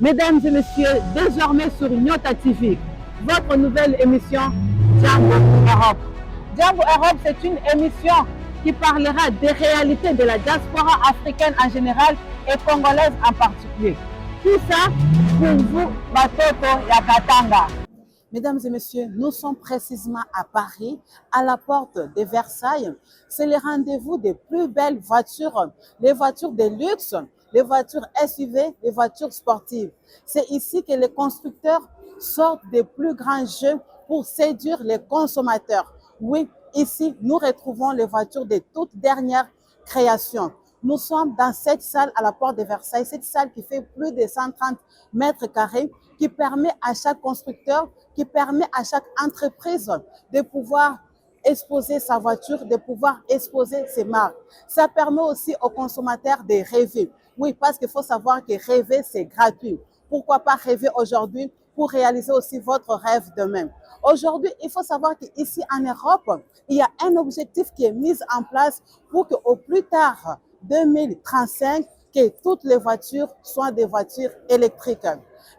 Mesdames et messieurs, désormais sur Nyota TV, votre nouvelle émission Django Europe. Django Europe, c'est une émission qui parlera des réalités de la diaspora africaine en général et congolaise en particulier. Tout ça pour vous, Batoto Yakatanga. Mesdames et messieurs, nous sommes précisément à Paris, à la porte de Versailles. C'est le rendez-vous des plus belles voitures, les voitures de luxe, les voitures SUV, les voitures sportives. C'est ici que les constructeurs sortent des plus grands jeux pour séduire les consommateurs. Oui, ici, nous retrouvons les voitures de toute dernière création. Nous sommes dans cette salle à la porte de Versailles, cette salle qui fait plus de 130 mètres carrés, qui permet à chaque constructeur, qui permet à chaque entreprise de pouvoir exposer sa voiture, de pouvoir exposer ses marques. Ça permet aussi aux consommateurs de rêver. Oui, parce qu'il faut savoir que rêver, c'est gratuit. Pourquoi pas rêver aujourd'hui pour réaliser aussi votre rêve demain? Aujourd'hui, il faut savoir qu'ici en Europe, il y a un objectif qui est mis en place pour qu'au plus tard, 2035, que toutes les voitures soient des voitures électriques.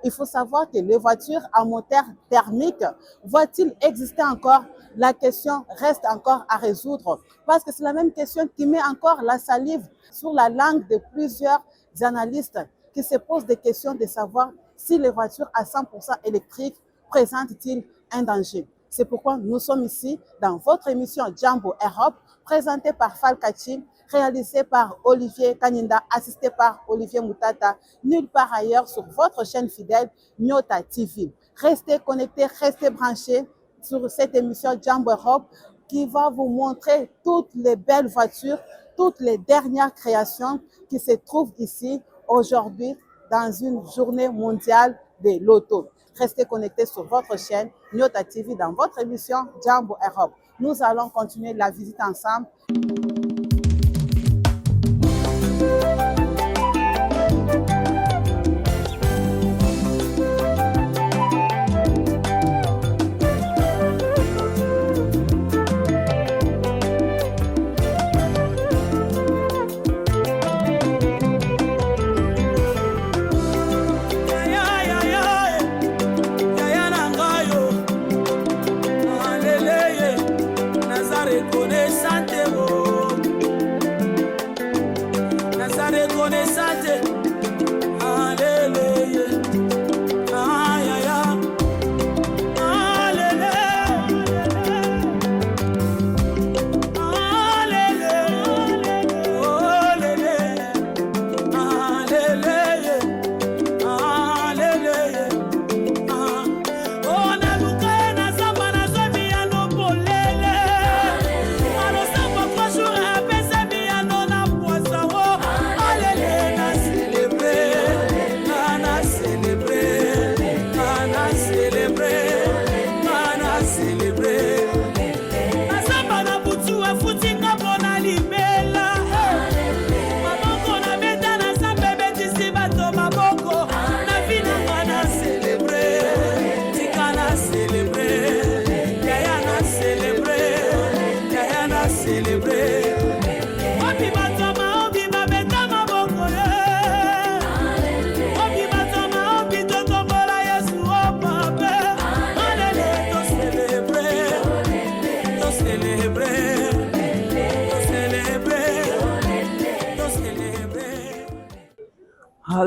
Il faut savoir que les voitures à moteur thermique, vont-ils exister encore? La question reste encore à résoudre parce que c'est la même question qui met encore la salive sur la langue de plusieurs analystes qui se posent des questions de savoir si les voitures à 100% électriques présentent-ils un danger. C'est pourquoi nous sommes ici dans votre émission Django Europe, présentée par Falcachi, réalisée par Olivier Kaninda, assisté par Olivier Moutata, nulle part ailleurs sur votre chaîne fidèle Nyota TV. Restez connectés, restez branchés sur cette émission Django Europe qui va vous montrer toutes les belles voitures, toutes les dernières créations qui se trouvent ici aujourd'hui dans une journée mondiale de l'auto. Restez connectés sur votre chaîne Nyota TV dans votre émission Django Europe. Nous allons continuer la visite ensemble.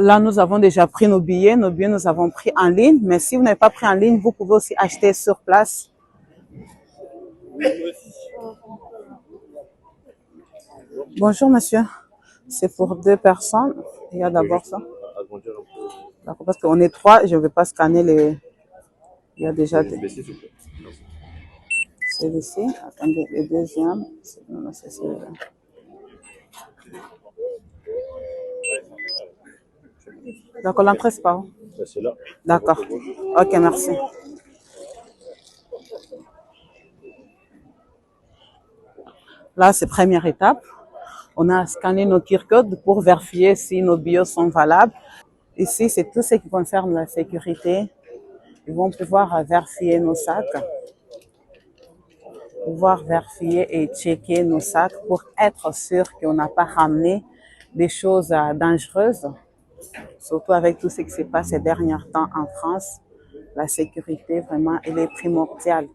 Là, nous avons déjà pris nos billets. Nos billets, nous avons pris en ligne. Mais si vous n'avez pas pris en ligne, vous pouvez aussi acheter sur place. Bonjour, monsieur. C'est pour 2 personnes. Il y a d'abord ça. D'accord, parce qu'on est 3, je ne vais pas scanner les... Il y a déjà des... Celui-ci. Attendez, le deuxième. Non, c'est celui-là. D'accord, l'entrée, c'est par où? C'est là. D'accord. Ok, merci. Là, c'est première étape. On a scanné nos QR codes pour vérifier si nos billets sont valables. Ici, c'est tout ce qui concerne la sécurité. Ils vont pouvoir vérifier nos sacs, pouvoir vérifier et checker nos sacs pour être sûr qu'on n'a pas ramené des choses dangereuses. Surtout avec tout ce qui se passe ces derniers temps en France, la sécurité, vraiment, elle est primordiale.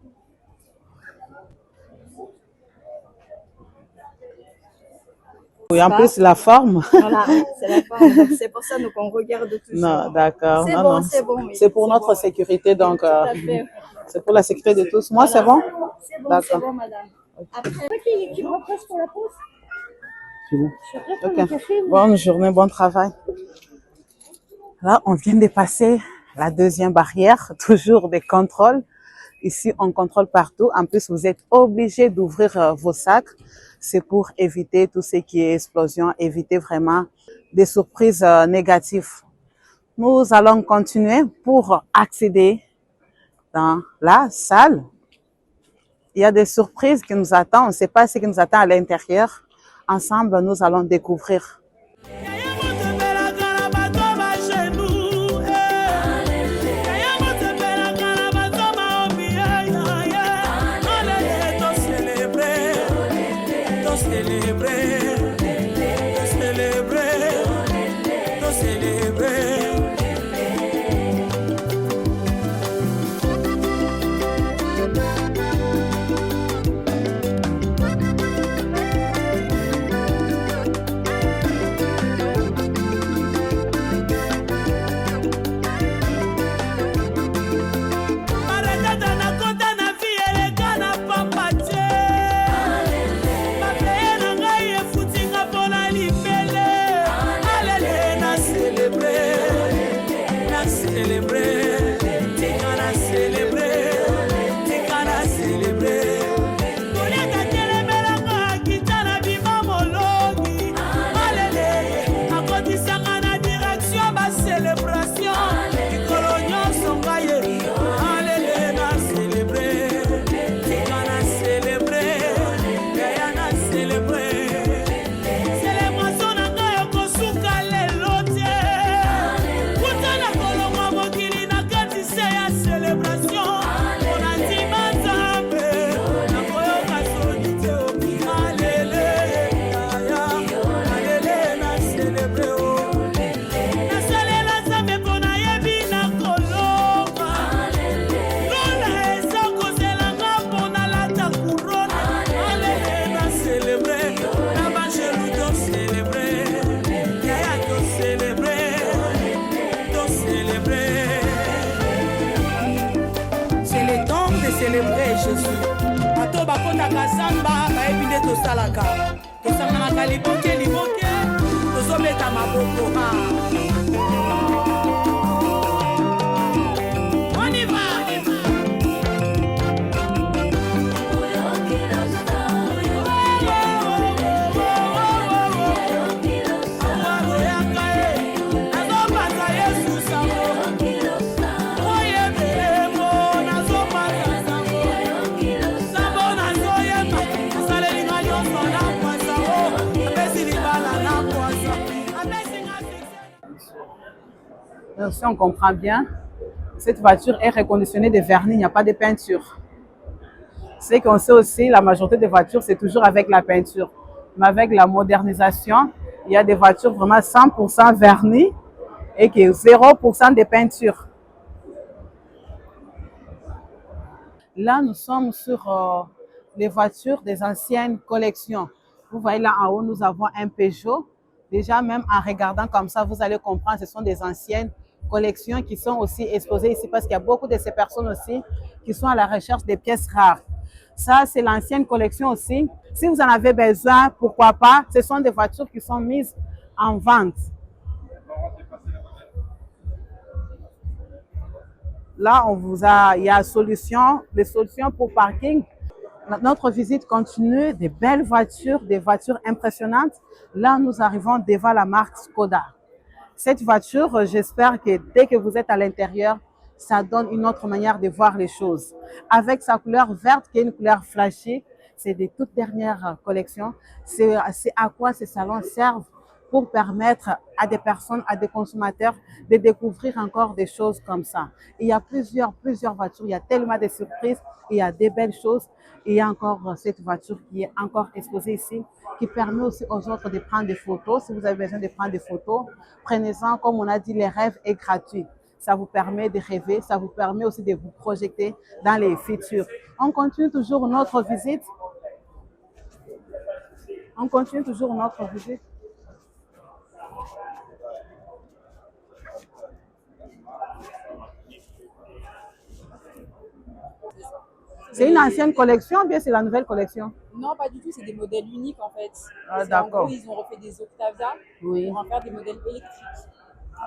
Oui, en plus, la forme. Voilà, c'est la forme. Donc, c'est pour ça qu'on regarde toujours. Non, d'accord. C'est Non, bon, non. c'est bon. Oui. C'est pour notre sécurité, donc Tout à fait. c'est pour la sécurité de tous. Moi, Voilà. c'est bon? C'est bon, D'accord. c'est bon, madame. Après, qui me represse pour la pause? C'est bon. Je suis prête pour le café. Bonne journée, bon travail. Là, on vient de passer la deuxième barrière, toujours des contrôles. Ici, on contrôle partout. En plus, vous êtes obligé d'ouvrir vos sacs. C'est pour éviter tout ce qui est explosion, éviter vraiment des surprises négatives. Nous allons continuer pour accéder dans la salle. Il y a des surprises qui nous attendent. On ne sait pas ce qui nous attend à l'intérieur. Ensemble, nous allons découvrir. célébrer Jésus. Bato bakotaka samba bayebi nde tosalaka tosanganaka liboke liboke tozobeta maboko. On y va. Si on comprend bien, cette voiture est reconditionnée de vernis, il n'y a pas de peinture. Ce qu'on sait aussi, la majorité des voitures, c'est toujours avec la peinture. Mais avec la modernisation, il y a des voitures vraiment 100% vernis et qui 0% de peinture. Là, nous sommes sur les voitures des anciennes collections. Vous voyez là en haut, nous avons un Peugeot. Déjà, même en regardant comme ça, vous allez comprendre, ce sont des anciennes collections qui sont aussi exposées ici parce qu'il y a beaucoup de ces personnes aussi qui sont à la recherche des pièces rares. Ça, c'est l'ancienne collection aussi. Si vous en avez besoin, pourquoi pas, ce sont des voitures qui sont mises en vente. Là, il y a des solutions pour parking. Notre visite continue, des belles voitures, des voitures impressionnantes. Là, nous arrivons devant la marque Skoda. Cette voiture, j'espère que dès que vous êtes à l'intérieur, ça donne une autre manière de voir les choses. Avec sa couleur verte, qui est une couleur flashy, c'est des toutes dernières collections. C'est à quoi ces salons servent pour permettre à des personnes, à des consommateurs de découvrir encore des choses comme ça. Il y a plusieurs voitures, il y a tellement de surprises, il y a des belles choses. Il y a encore cette voiture qui est encore exposée ici, qui permet aussi aux autres de prendre des photos. Si vous avez besoin de prendre des photos, prenez-en. Comme on a dit, les rêves est gratuit. Ça vous permet de rêver, ça vous permet aussi de vous projeter dans les futurs. On continue toujours notre visite. On continue toujours notre visite. C'est une ancienne collection ou bien c'est la nouvelle collection? Non, pas du tout, c'est des modèles uniques en fait. Ah, Parce qu'en d'accord. gros, ils ont refait des Octavia Oui. pour en faire des modèles électriques.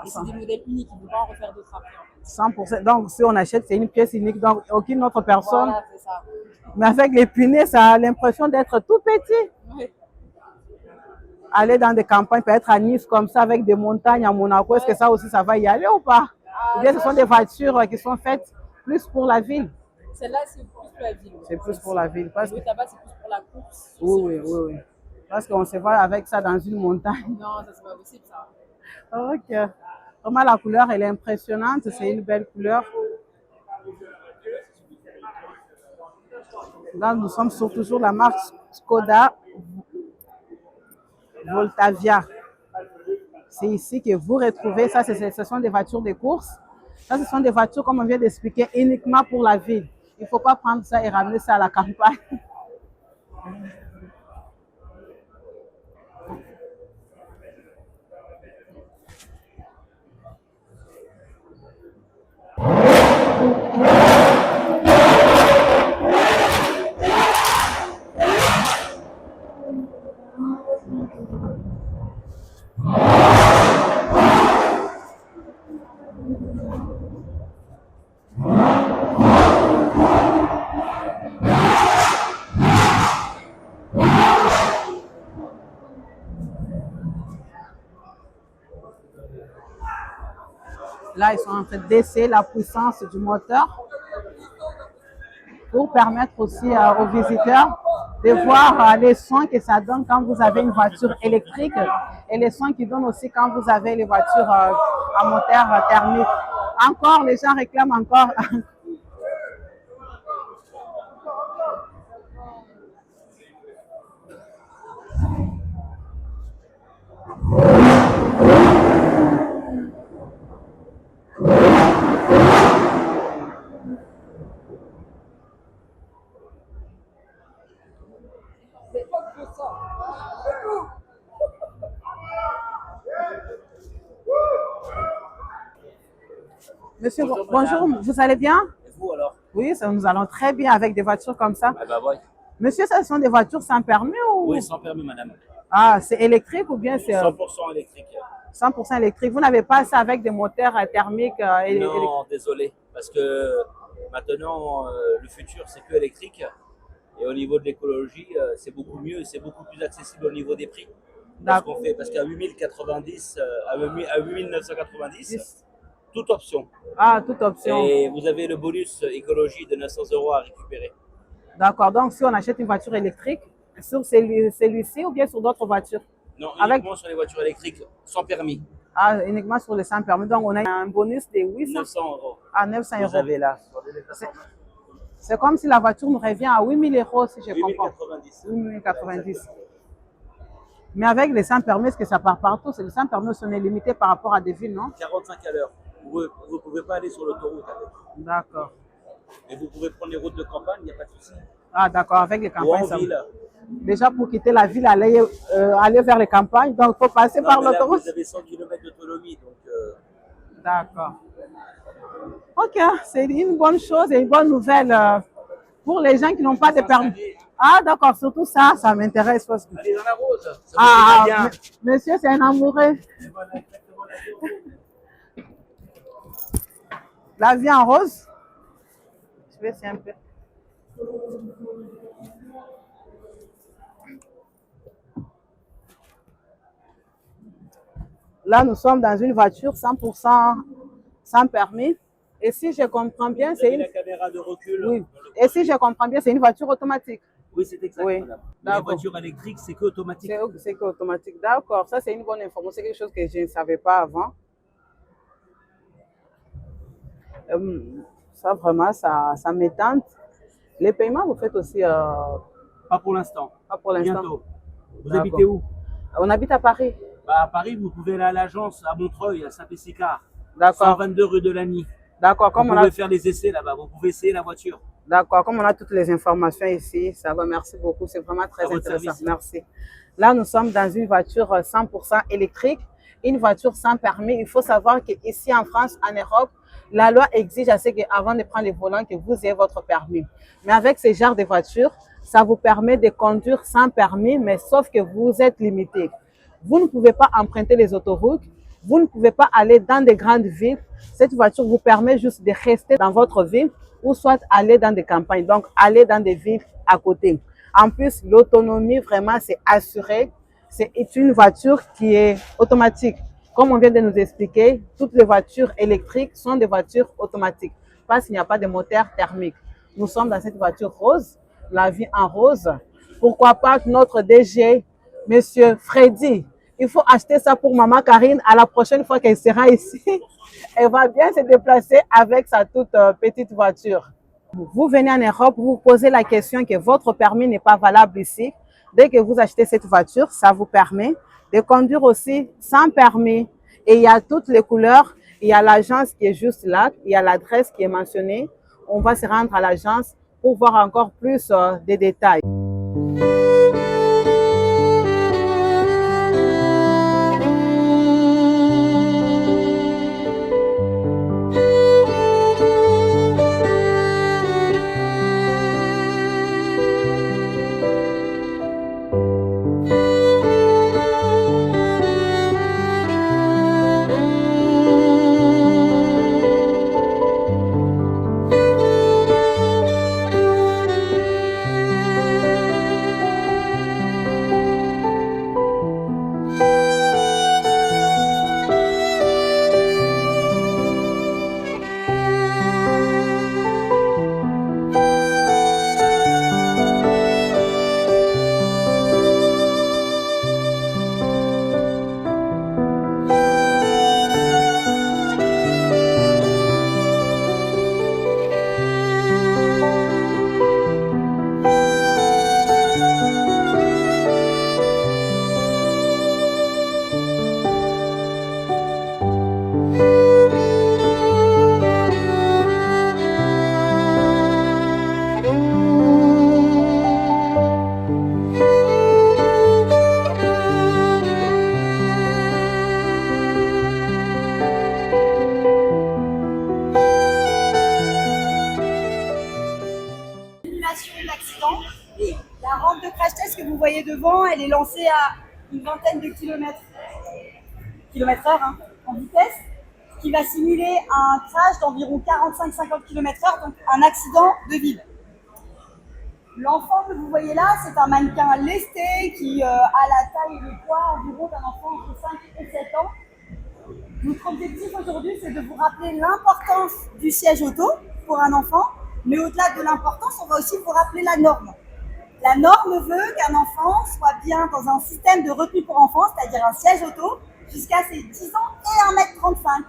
Et c'est des modèles uniques, ils ne vont pas en refaire d'autres après. En fait. 100%. Donc, si on achète, c'est une pièce unique. Donc, aucune autre personne. Voilà, c'est ça. Mais avec les punais, ça a l'impression d'être tout petit. Ouais. Aller dans des campagnes, peut-être à Nice comme ça, avec des montagnes à Monaco, est-ce que ça aussi, ça va y aller ou pas? Ou bien ce sont des voitures qui sont faites plus pour la ville? Celle-là, c'est plus pour la ville. C'est plus pour la ville. Parce que... Le tabac, c'est plus pour la course. Oui. Parce qu'on se voit avec ça dans une montagne. Non, ça, c'est pas possible, ça. Ok. Vraiment, la couleur, elle est impressionnante. C'est une belle couleur. Là, nous sommes sur toujours la marque Skoda Voltavia. C'est ici que vous retrouvez ça. Ce sont des voitures de course. Ça, ce sont des voitures, comme on vient d'expliquer, uniquement pour la ville. Il ne faut pas prendre ça et ramener ça à la campagne. Là, ils sont en train d'essayer la puissance du moteur pour permettre aussi aux visiteurs de voir les sons que ça donne quand vous avez une voiture électrique et les sons qu'ils donnent aussi quand vous avez les voitures à moteur thermique. Encore, les gens réclament encore. Monsieur, bonjour, vous allez bien? Et vous alors? Oui, nous allons très bien avec des voitures comme ça. Ah bah ouais. Monsieur, ce sont des voitures sans permis ou? Oui, sans permis, madame. Ah, c'est électrique ou bien c'est 100% électrique. 100% électrique? Vous n'avez pas ça avec des moteurs thermiques Non, désolé. Parce que maintenant, le futur, c'est que électrique. Et au niveau de l'écologie, c'est beaucoup mieux, c'est beaucoup plus accessible au niveau des prix. Parce qu'on fait, parce qu'à 8090, à 8990, toute option. Ah, toute option. Et vous avez le bonus écologie de 900 € à récupérer. D'accord. Donc, si on achète une voiture électrique, sur celui-ci ou bien sur d'autres voitures? Non, uniquement sur les voitures électriques sans permis. Ah, uniquement sur les sans permis. Donc, on a un bonus de 800 900 €. à 900 Vous euros. avez là. C'est comme si la voiture nous revient à 8 000 €, si je comprends. 8090. 8 090. Mais avec les sans permis, est-ce que ça part partout? C'est les sans permis, on est limité par rapport à des villes, non? 45 à l'heure. Vous ne pouvez pas aller sur l'autoroute avec. D'accord. Et vous pouvez prendre les routes de campagne, il n'y a pas de souci. Ah, d'accord, avec les Ou campagnes. en ville. Déjà, pour quitter la ville, aller vers les campagnes, donc il faut passer par Non, mais là, l'autoroute. vous avez 100 km d'autonomie, donc D'accord. Ok, c'est une bonne chose et une bonne nouvelle pour les gens qui n'ont pas de permis. Ah, d'accord, surtout ça, ça m'intéresse. Parce que... allez dans la rose. Ça Ah, vous bien. monsieur, c'est un amoureux. La vie en rose. Je vais essayer un peu. Là, nous sommes dans une voiture 100% sans permis. Et si je comprends bien, c'est une... la caméra de recul. Oui. Et si je comprends bien, c'est une voiture automatique. Oui, c'est exact, Oui, madame. Les d'accord. voitures électriques, c'est que automatique. C'est automatique. D'accord, ça c'est une bonne information. C'est quelque chose que je ne savais pas avant. Ça vraiment, ça m'étend. Les paiements, vous faites aussi Pas pour l'instant. pas pour l'instant. Bientôt. Vous D'accord. habitez où? On habite à Paris. Bah, à Paris, vous pouvez aller à l'agence à Montreuil, à Saint-Pécicard. D'accord. 122 rue de Lagny. D'accord, Vous comme on pouvez a, faire les essais là-bas. Vous pouvez essayer la voiture. d'accord, comme on a toutes les informations ici, ça va, merci beaucoup. C'est vraiment très À votre intéressant. service. Merci. Là, nous sommes dans une voiture 100% électrique, une voiture sans permis. Il faut savoir qu'ici en France, en Europe, la loi exige à ce qu'avant de prendre le volant, que vous ayez votre permis. Mais avec ce genre de voiture, ça vous permet de conduire sans permis, mais sauf que vous êtes limité. Vous ne pouvez pas emprunter les autoroutes, vous ne pouvez pas aller dans des grandes villes. Cette voiture vous permet juste de rester dans votre ville ou soit aller dans des campagnes, donc aller dans des villes à côté. En plus, l'autonomie, vraiment, c'est assuré. C'est une voiture qui est automatique. Comme on vient de nous expliquer, toutes les voitures électriques sont des voitures automatiques parce qu'il n'y a pas de moteur thermique. Nous sommes dans cette voiture rose, la vie en rose. Pourquoi pas que notre DG, Monsieur Freddy, il faut acheter ça pour maman Karine. À la prochaine fois qu'elle sera ici, elle va bien se déplacer avec sa toute petite voiture. Vous venez en Europe, vous posez la question que votre permis n'est pas valable ici. Dès que vous achetez cette voiture, ça vous permet de conduire aussi sans permis. Et il y a toutes les couleurs. Il y a l'agence qui est juste là. Il y a l'adresse qui est mentionnée. On va se rendre à l'agence pour voir encore plus de détails. D'accident. La rampe de crash test que vous voyez devant, elle est lancée à une vingtaine de kilomètres heure en vitesse, qui va simuler un crash d'environ 45-50 km/h, donc un accident de ville. L'enfant que vous voyez là, c'est un mannequin lesté qui a la taille et le poids environ d'un enfant entre 5 et 7 ans. Notre objectif aujourd'hui, c'est de vous rappeler l'importance du siège auto pour un enfant. Mais au-delà de l'importance, on va aussi vous rappeler la norme. La norme veut qu'un enfant soit bien dans un système de repli pour enfants, c'est-à-dire un siège auto, jusqu'à ses 10 ans et 1m35.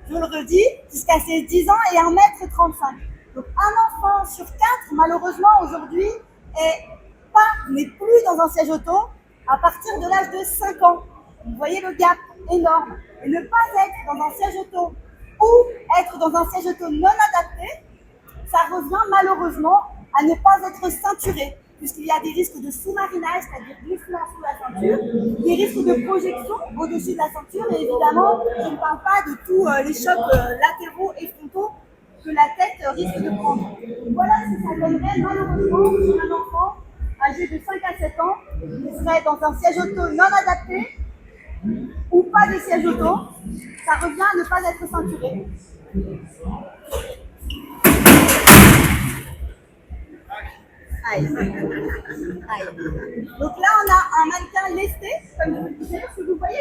Je le redis, jusqu'à ses 10 ans et 1m35. Donc un enfant sur 4, malheureusement, aujourd'hui, n'est plus dans un siège auto à partir de l'âge de 5 ans. Vous voyez le gap énorme. Et ne pas être dans un siège auto ou être dans un siège auto non adapté, ça revient malheureusement à ne pas être ceinturé, puisqu'il y a des risques de sous-marinage, c'est-à-dire glissement sous la ceinture, des risques de projection au-dessus de la ceinture, et évidemment, je ne parle pas de tous les chocs latéraux et frontaux que la tête risque de prendre. Voilà ce que ça donnerait malheureusement sur un enfant âgé de 5 à 7 ans qui serait dans un siège auto non adapté ou pas de siège auto. Ça revient à ne pas être ceinturé. Aïe. Aïe. Donc là, on a un mannequin lesté, comme je vous le disais. Si vous voyez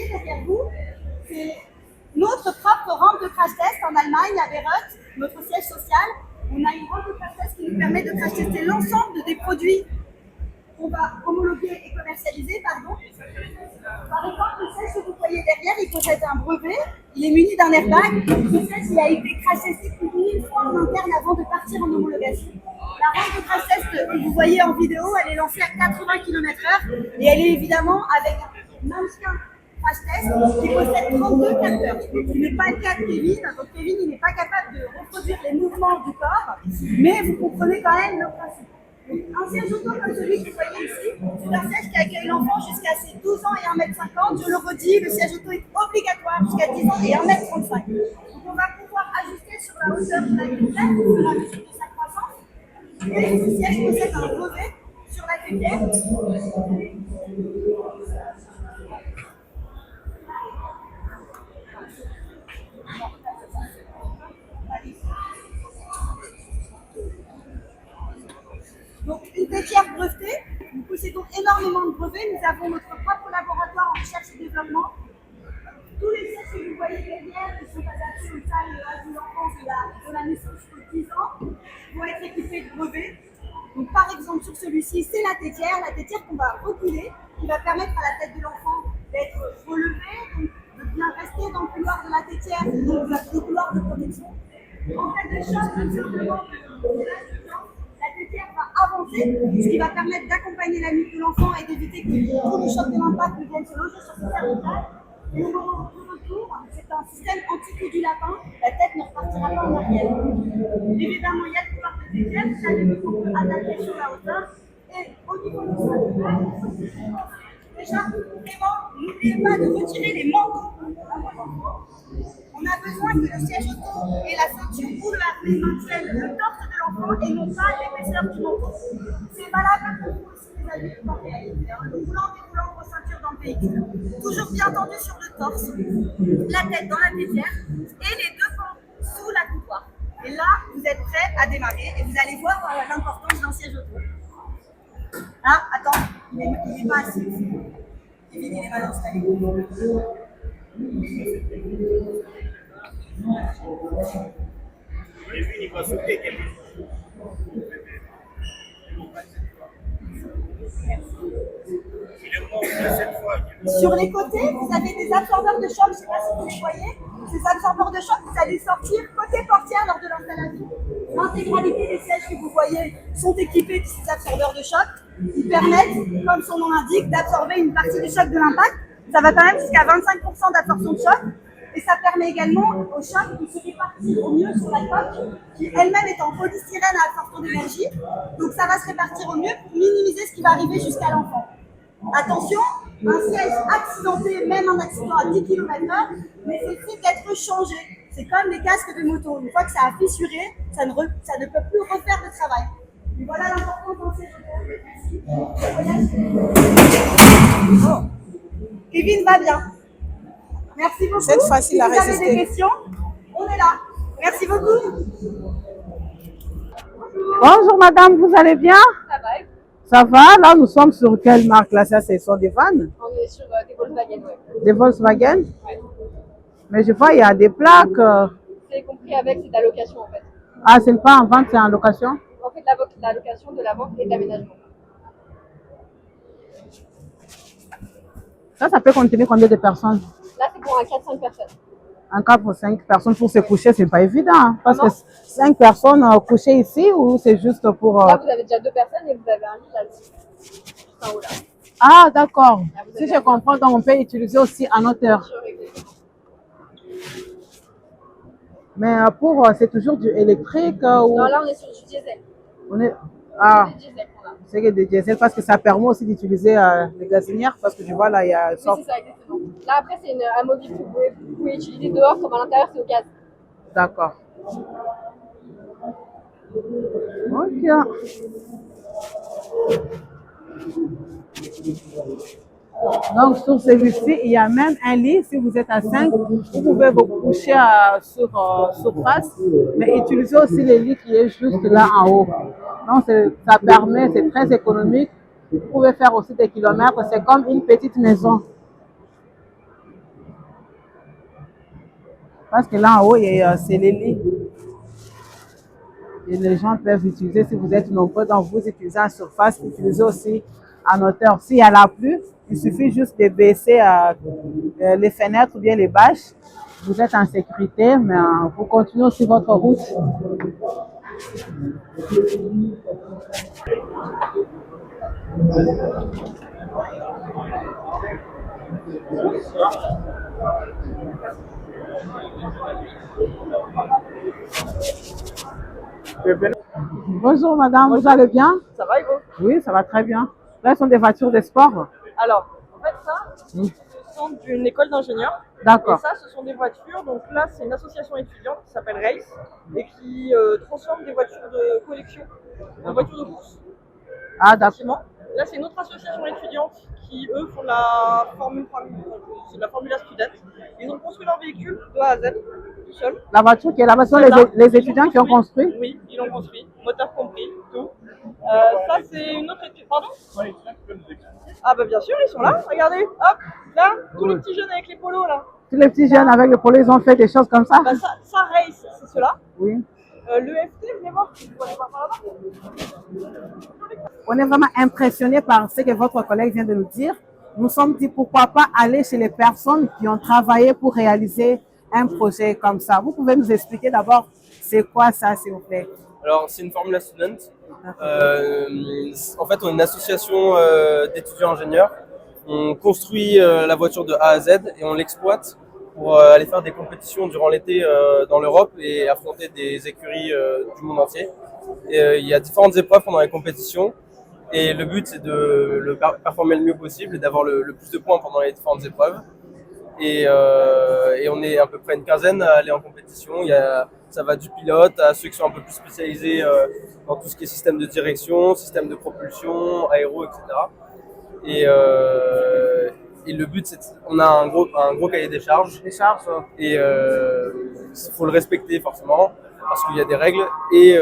derrière vous, c'est notre propre rampe de crash test en Allemagne, à Bayreuth, notre siège social, On a une grande crash test qui nous permet de crash tester l'ensemble des produits qu'on va homologuer et commercialiser, pardon. Par exemple, le siège que vous voyez derrière, il possède un brevet, il est muni d'un airbag. Ce siège, il a été crash testé plus de 1000 fois en interne avant de partir en homologation. La rampe de crash test que vous voyez en vidéo, elle est lancée à 80 km/h et elle est évidemment avec un ancien crash test qui possède 32 capteurs. Ce n'est pas le cas de Kevin. Donc Kevin, il n'est pas capable de reproduire les mouvements du corps, mais vous comprenez quand même le principe. Un siège auto comme celui que vous voyez ici, c'est un siège qui accueille l'enfant jusqu'à ses 12 ans et 1,50 m. Je le redis, le siège auto est obligatoire jusqu'à 10 ans et 1,35 m. Donc on va pouvoir ajuster sur la hauteur de la tête au fur et à mesure de sa croissance. Et ce siège possède un brevet sur la tête. Donc, une tétière brevetée, nous possédons énormément de brevets. Nous avons notre propre laboratoire en recherche et développement. Tous les sièges que vous voyez derrière, qui sont adaptés aux tailles de l'enfance de la naissance jusqu'aux 10 ans, vont être équipés de brevets. Donc, par exemple, sur celui-ci, c'est la tétière qu'on va reculer, qui va permettre à la tête de l'enfant d'être relevée, donc de bien rester dans le couloir de la tétière, donc le couloir de protection. En cas de choc, tout simplement, la tétière va avancer, ce qui va permettre d'accompagner la nuque de l'enfant et d'éviter que tout le choc de l'impact ne vienne se loger sur son cervical. Et au moment du retour, c'est un système anti-coup du lapin, la tête ne repartira pas en arrière. Évidemment, il y a le couloir de tétière, vous savez qu'on peut adapter sur la hauteur. Et au niveau du cervical, déjà, vraiment, n'oubliez pas de retirer les manteaux. On a besoin que le siège auto et la ceinture ou le harnais maintiennent le torse de l'enfant et non pas l'épaisseur du manteau. C'est valable pour vous aussi les adultes quand le volant déroulant vos ceintures dans le véhicule. Toujours bien tendu sur le torse, la tête dans la tétière et les deux pans sous la coupoire. Et là, vous êtes prêts à démarrer et vous allez voir l'importance d'un siège auto. Ah, attends, il n'est pas assis. Kevin, il est mal installé. Sur les côtés, vous avez des absorbeurs de choc, je ne sais pas si vous les voyez. Ces absorbeurs de choc, vous allez sortir côté portière lors de l'installation. L'intégralité des sièges que vous voyez sont équipés de ces absorbeurs de choc. Ils permettent, comme son nom l'indique, d'absorber une partie du choc de l'impact. Ça va quand même jusqu'à 25% d'absorption de choc. Et ça permet également au choc de se répartir au mieux sur la coque, qui elle-même est en polystyrène à absorption d'énergie. Donc ça va se répartir au mieux pour minimiser ce qui va arriver jusqu'à l'enfant. Attention, un siège accidenté, même un accident à 10 km/h, nécessite d'être changé. C'est comme les casques de moto. Une fois que ça a fissuré, ça ne peut plus refaire le travail. Et voilà l'importance d'un siège. Merci. Oh. Kevin va bien. Merci beaucoup. Cette fois-ci, si il a vous avez résisté. des questions, on est là. Merci beaucoup. Bonjour madame, vous allez bien? Ça va, et Ça va? Là, nous sommes sur quelle marque là? Ça, ce sont des vannes? on est sur des Volkswagen, ouais. Des Volkswagen? Ouais. Mais je vois, il y a des plaques. C'est compris avec, c'est de la location en fait. Ah, c'est pas en vente, c'est en location? On fait de la location, de la vente et de l'aménagement. Ça peut contenir combien de personnes? Là, c'est pour un 4-5 personnes. Un cas pour 5 personnes pour se coucher, c'est pas évident. Hein, parce Non. que 5 personnes couchées ici ou c'est juste pour. Là, vous avez déjà 2 personnes et vous avez un lit là-dessus. Juste en haut là. Ah, d'accord. Là, vous Si avez je un comprends, donc on peut utiliser aussi en hauteur. Sur exactement. Mais pour, c'est toujours du électrique ou. Non, là, on est sur du diesel. On est. Ah, C'est du diesel qu'on a. c'est que des diesel parce que ça permet aussi d'utiliser les gazinières parce que je vois là, il y a. Oui, c'est ça, exactement. Là, après, c'est un mobile que vous pouvez utiliser dehors comme à l'intérieur, c'est au gaz. D'accord. Ok. Donc, sur celui-ci, il y a même un lit. Si vous êtes à 5, vous pouvez vous coucher sur face, mais utilisez aussi le lit qui est juste là en haut. Donc, ça permet, c'est très économique. Vous pouvez faire aussi des kilomètres. C'est comme une petite maison. Parce que là en haut, c'est les lits. Et les gens peuvent utiliser, si vous êtes nombreux, donc vous utilisez en surface, utilisez aussi en hauteur. S'il y a la pluie, il suffit juste de baisser les fenêtres ou bien les bâches. Vous êtes en sécurité, mais vous continuez aussi votre route. Bonjour madame, vous allez bien? Ça va, Hugo? Oui, ça va très bien. Là, ce sont des voitures de sport. Alors, en fait, ça, ce sont d'une école d'ingénieurs. D'accord. Et ça, ce sont des voitures. Donc là, c'est une association étudiante qui s'appelle Race et qui transforme des voitures de collection en voitures de course. Ah, d'accord. Effectivement. Là, c'est une autre association étudiante qui, eux, font la Formule c'est de la Formula Student. Ils ont construit leur véhicule de A à Z, tout seul. La voiture qui est là-bas, ce sont les étudiants qui ont construit? Oui, ils l'ont construit, moteur compris, tout. Ça, c'est une autre étude. Pardon? Ah, bah bien sûr, ils sont là. Regardez, hop, là, tous les petits jeunes avec les polos, là. Tous les petits jeunes avec le polo, ils ont fait des choses comme ça? Bah, ça Race, c'est cela. Oui. L'EFT, venez voir, vous pouvez voir par là-bas. On est vraiment impressionné par ce que votre collègue vient de nous dire. Nous sommes dit pourquoi pas aller chez les personnes qui ont travaillé pour réaliser un projet comme ça. Vous pouvez nous expliquer d'abord c'est quoi ça, s'il vous plaît? Alors, c'est une Formula Student. En fait, on est une association d'étudiants ingénieurs. On construit la voiture de A à Z et on l'exploite pour aller faire des compétitions durant l'été dans l'Europe et affronter des écuries du monde entier. Et, il y a différentes épreuves pendant les compétitions et le but c'est de le performer le mieux possible et d'avoir le plus de points pendant les différentes épreuves. Et on est à peu près une quinzaine à aller en compétition. Ça va du pilote à ceux qui sont un peu plus spécialisés dans tout ce qui est système de direction, système de propulsion, aéro, etc. Et le but, c'est on a un gros cahier des charges. Et il faut le respecter forcément parce qu'il y a des règles et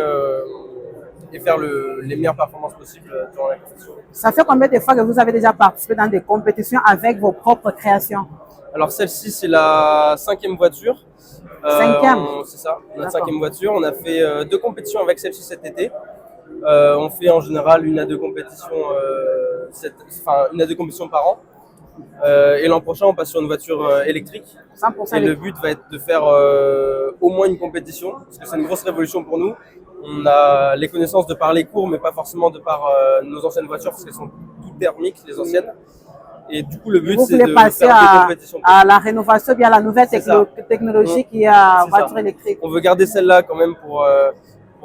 faire les meilleures performances possibles durant la compétition. Ça fait combien de fois que vous avez déjà participé dans des compétitions avec vos propres créations? Alors celle-ci, c'est la 5e voiture. Cinquième? C'est ça, notre 5e voiture. On a fait 2 compétitions avec celle-ci cet été. On fait en général une à deux compétitions par an. Et l'an prochain, on passe sur une voiture électrique. 100% et le but va être de faire au moins une compétition, parce que c'est une grosse révolution pour nous. On a les connaissances de par les cours, mais pas forcément de par nos anciennes voitures, parce qu'elles sont toutes thermiques, les anciennes. Et du coup, le but, c'est de passer faire des compétitions. à la rénovation, bien à la nouvelle technologie qui est à voiture électrique. On veut garder celle-là quand même pour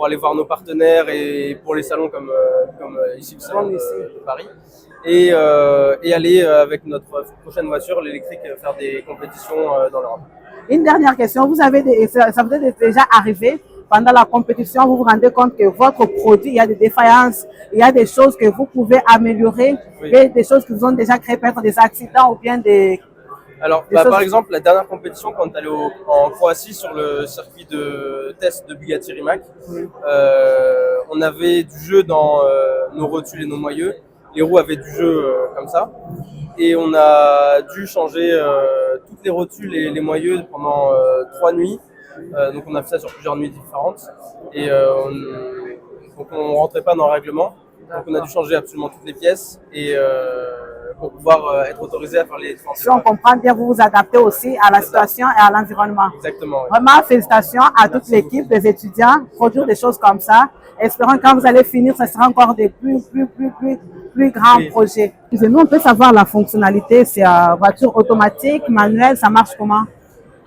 aller voir nos partenaires et pour les salons comme ici, le salon de Paris. Et aller avec notre prochaine voiture, l'électrique, faire des compétitions dans l'Europe. Une dernière question, ça vous est déjà arrivé pendant la compétition, vous vous rendez compte que votre produit, il y a des défaillances, il y a des choses que vous pouvez améliorer, Oui. et des choses qui vous ont déjà créé peut-être des accidents ou bien des... Alors, par exemple, la dernière compétition, quand on est allé en Croatie sur le circuit de test de Bugatti Rimac, on avait du jeu dans nos rotules et nos moyeux. Les roues avaient du jeu comme ça. Et on a dû changer toutes les rotules et les moyeux pendant 3 nuits. Donc on a fait ça sur plusieurs nuits différentes. Et donc on ne rentrait pas dans le règlement. Donc on a dû changer absolument toutes les pièces pour pouvoir être autorisé à faire les différentes Si on comprend bien, vous vous adaptez aussi à la situation et à l'environnement. Exactement. Oui. Vraiment, félicitations à toute l'équipe des étudiants. Produire des choses comme ça. Espérons que quand vous allez finir, ce sera encore des plus grands projets. Nous, on peut savoir la fonctionnalité. C'est une voiture automatique, manuelle, ça marche comment?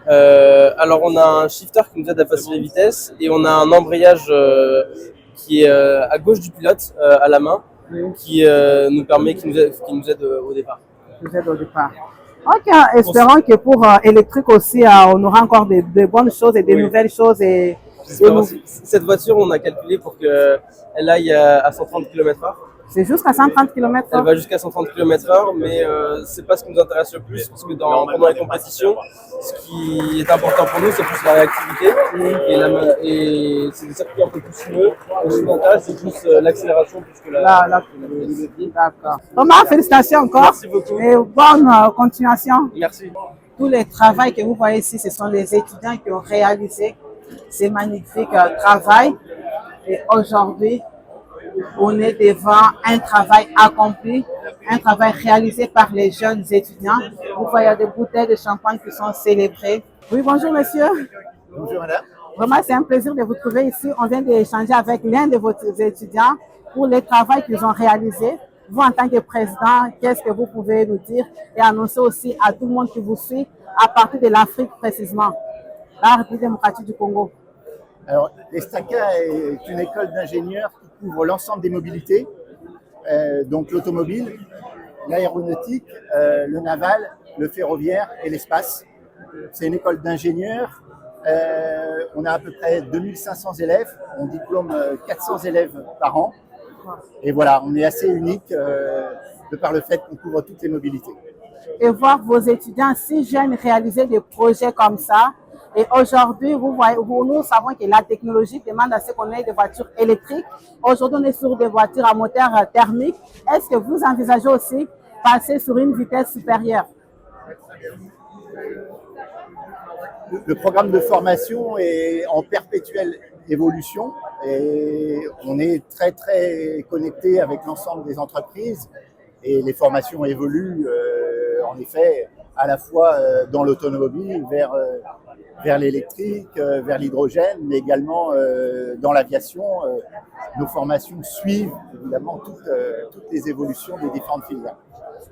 Alors on a un shifter qui nous aide à passer les vitesses et on a un embrayage qui est à gauche du pilote à la main qui nous aide au départ. Ok, espérons que pour électrique aussi, on aura encore de bonnes choses et de nouvelles choses. Cette voiture, on a calculé pour qu'elle aille à 130 km/h. C'est jusqu'à 130 km/h? Elle va jusqu'à 130 km/h, mais c'est pas ce qui nous intéresse le plus, parce que pendant les compétitions, ce qui est important pour nous, c'est plus la réactivité et c'est des circuits un peu plus sinueux. Ce qui nous intéresse, c'est plus l'accélération plus que la D'accord. Thomas, félicitations encore. Merci beaucoup. Et bonne continuation. Merci. Tous les travaux que vous voyez ici, ce sont les étudiants qui ont réalisé ces magnifiques travaux. Et aujourd'hui, on est devant un travail accompli, un travail réalisé par les jeunes étudiants. Vous voyez des bouteilles de champagne qui sont célébrées. Oui, bonjour monsieur. Bonjour madame. Vraiment, c'est un plaisir de vous trouver ici. On vient d'échanger avec l'un de vos étudiants pour le travail qu'ils ont réalisé. Vous, en tant que président, qu'est-ce que vous pouvez nous dire et annoncer aussi à tout le monde qui vous suit à partir de l'Afrique précisément, la République démocratique du Congo? Alors, l'ESTACA est une école d'ingénieurs qui couvre l'ensemble des mobilités, donc l'automobile, l'aéronautique, le naval, le ferroviaire et l'espace. C'est une école d'ingénieurs. On a à peu près 2500 élèves. On diplôme 400 élèves par an. Et voilà, on est assez unique de par le fait qu'on couvre toutes les mobilités. Et voir vos étudiants si jeunes réaliser des projets comme ça. Et aujourd'hui, nous savons que la technologie demande à ce qu'on ait des voitures électriques. Aujourd'hui, on est sur des voitures à moteur thermique. Est-ce que vous envisagez aussi passer sur une vitesse supérieure? Le programme de formation est en perpétuelle évolution et on est très très connecté avec l'ensemble des entreprises et les formations évoluent en effet à la fois dans l'automobile vers l'électrique, vers l'hydrogène, mais également dans l'aviation. Nos formations suivent évidemment toutes les évolutions des différentes filières.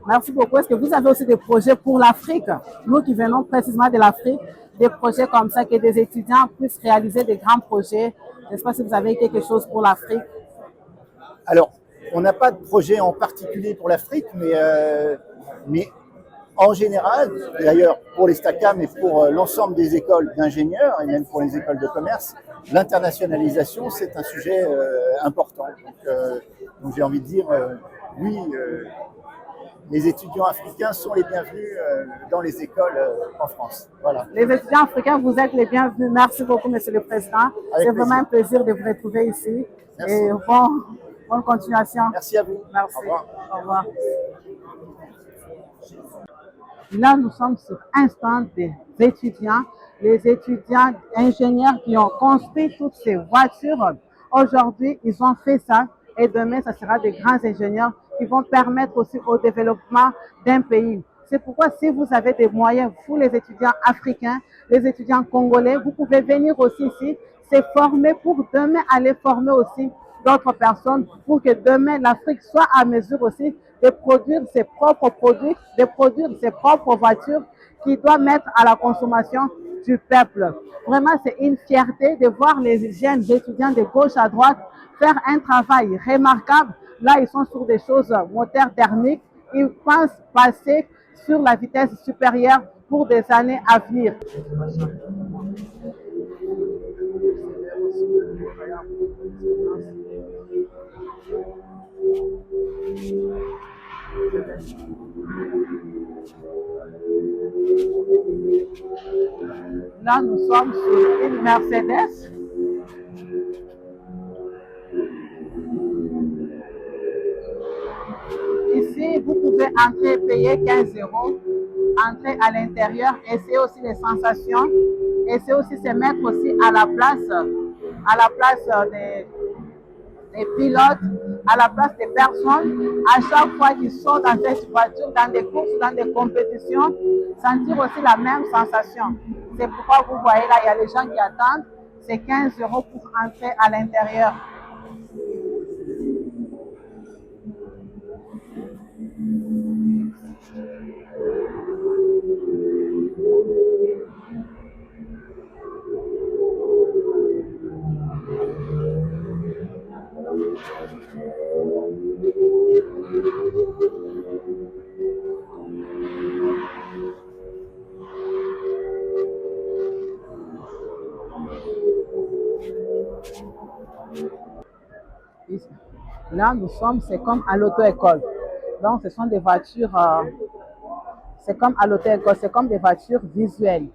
Merci beaucoup. Est-ce que vous avez aussi des projets pour l'Afrique? Nous qui venons précisément de l'Afrique, des projets comme ça, que des étudiants puissent réaliser des grands projets. Je ne sais pas si vous avez quelque chose pour l'Afrique. Alors, on n'a pas de projet en particulier pour l'Afrique, mais en général, d'ailleurs pour les STACA, mais pour l'ensemble des écoles d'ingénieurs et même pour les écoles de commerce, l'internationalisation, c'est un sujet important. Donc j'ai envie de dire, oui, les étudiants africains sont les bienvenus dans les écoles en France. Voilà. Les étudiants africains, vous êtes les bienvenus. Merci beaucoup, Monsieur le Président. C'est vraiment un plaisir de vous retrouver ici. Merci. Et bonne continuation. Merci à vous. Merci. Au revoir. Au revoir. Là, nous sommes sur un stand des étudiants, les étudiants ingénieurs qui ont construit toutes ces voitures. Aujourd'hui, ils ont fait ça et demain, ça sera des grands ingénieurs qui vont permettre aussi au développement d'un pays. C'est pourquoi si vous avez des moyens, vous les étudiants africains, les étudiants congolais, vous pouvez venir aussi ici, se former pour demain aller former aussi d'autres personnes pour que demain l'Afrique soit à mesure aussi de produire ses propres produits, de produire ses propres voitures qui doivent mettre à la consommation du peuple. Vraiment, c'est une fierté de voir les jeunes étudiants de gauche à droite faire un travail remarquable. Là, ils sont sur des choses moteurs thermiques. Ils pensent passer sur la vitesse supérieure pour des années à venir. Là, nous sommes sur une Mercedes. Ici, vous pouvez entrer, payer 15 €, entrer à l'intérieur, essayer aussi les sensations, essayer aussi se mettre aussi à la place des pilotes, à la place des personnes, à chaque fois qu'ils sont dans cette voiture, dans des courses, dans des compétitions, sentir aussi la même sensation. C'est pourquoi vous voyez là, il y a les gens qui attendent, c'est 15 € pour entrer à l'intérieur. Là, nous sommes, c'est comme à l'auto-école. Donc, ce sont des voitures, c'est comme à l'auto-école, c'est comme des voitures visuelles.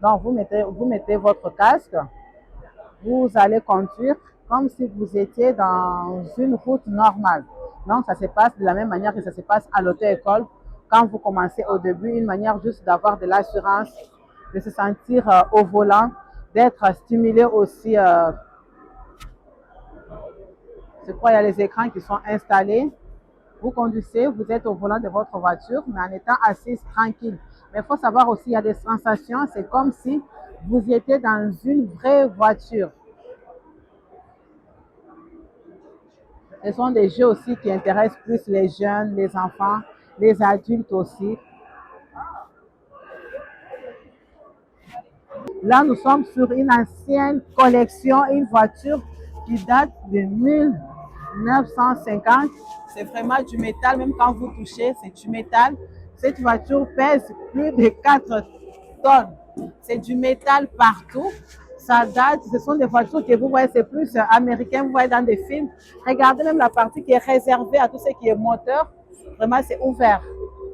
Donc, vous mettez votre casque, vous allez conduire comme si vous étiez dans une route normale. Donc, ça se passe de la même manière que ça se passe à l'auto-école. Quand vous commencez au début, une manière juste d'avoir de l'assurance, de se sentir au volant, d'être stimulé aussi Je crois qu'il y a les écrans qui sont installés. Vous conduisez, vous êtes au volant de votre voiture, mais en étant assise tranquille. Mais il faut savoir aussi, il y a des sensations, c'est comme si vous étiez dans une vraie voiture. Ce sont des jeux aussi qui intéressent plus les jeunes, les enfants, les adultes aussi. Là, nous sommes sur une ancienne collection, une voiture qui date de 1950. C'est vraiment du métal, même quand vous touchez, c'est du métal. Cette voiture pèse plus de 4 tonnes. C'est du métal partout. Ça date, ce sont des voitures que vous voyez, c'est plus américain, vous voyez dans des films. Regardez même la partie qui est réservée à tout ce qui est moteur. Vraiment, c'est ouvert.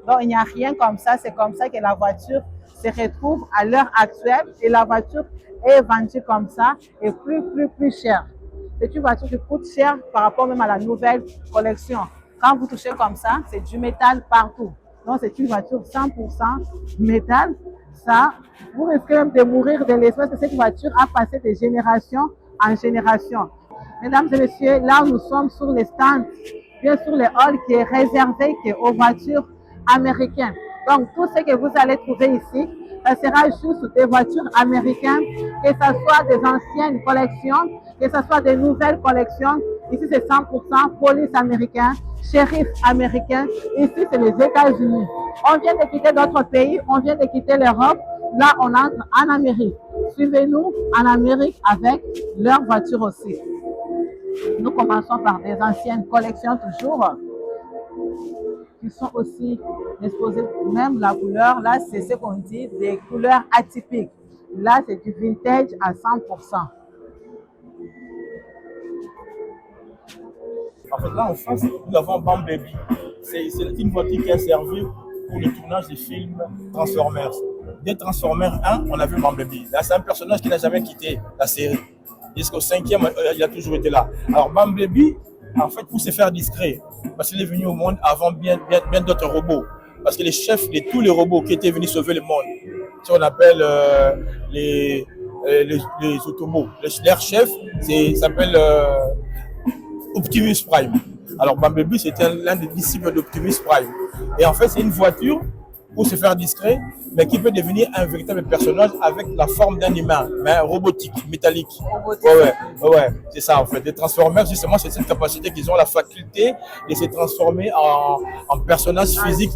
Donc, il n'y a rien comme ça. C'est comme ça que la voiture se retrouve à l'heure actuelle. Et la voiture est vendue comme ça et plus chère. C'est une voiture qui coûte cher par rapport même à la nouvelle collection. Quand vous touchez comme ça, c'est du métal partout. Donc, c'est une voiture 100% métal. Ça, vous risquez même de mourir de l'espace parce que cette voiture a passé de génération en génération. Mesdames et messieurs, là, nous sommes sur les stands, bien sûr, le hall qui est réservé aux voitures américaines. Donc, tout ce que vous allez trouver ici, ça sera juste des voitures américaines, que ce soit des anciennes collections, que ce soit des nouvelles collections. Ici, c'est 100% police américaine, shérif américain. Ici, c'est les États-Unis. On vient de quitter d'autres pays, on vient de quitter l'Europe. Là, on entre en Amérique. Suivez-nous en Amérique avec leurs voitures aussi. Nous commençons par des anciennes collections toujours, qui sont aussi exposées, même la couleur. Là, c'est ce qu'on dit des couleurs atypiques. Là, c'est du vintage à 100%. En fait, là en France, nous avons Bumblebee. C'est une voiture qui a servi pour le tournage des films Transformers. Dès Transformers 1, on a vu Bumblebee. Là, c'est un personnage qui n'a jamais quitté la série. Jusqu'au 5e, il a toujours été là. Alors, Bumblebee, en fait, pour se faire discret, parce qu'il est venu au monde avant bien d'autres robots. Parce que les chefs de tous les robots qui étaient venus sauver le monde, ce qu'on appelle les Autobots, leur chef s'appelle Optimus Prime. Alors Bumblebee, c'était l'un des disciples d'Optimus Prime. Et en fait, c'est une voiture pour se faire discret, mais qui peut devenir un véritable personnage avec la forme d'un humain, mais robotique, métallique. Ouais, c'est ça en fait. Les Transformers, justement, c'est cette capacité qu'ils ont, la faculté de se transformer en personnage physique,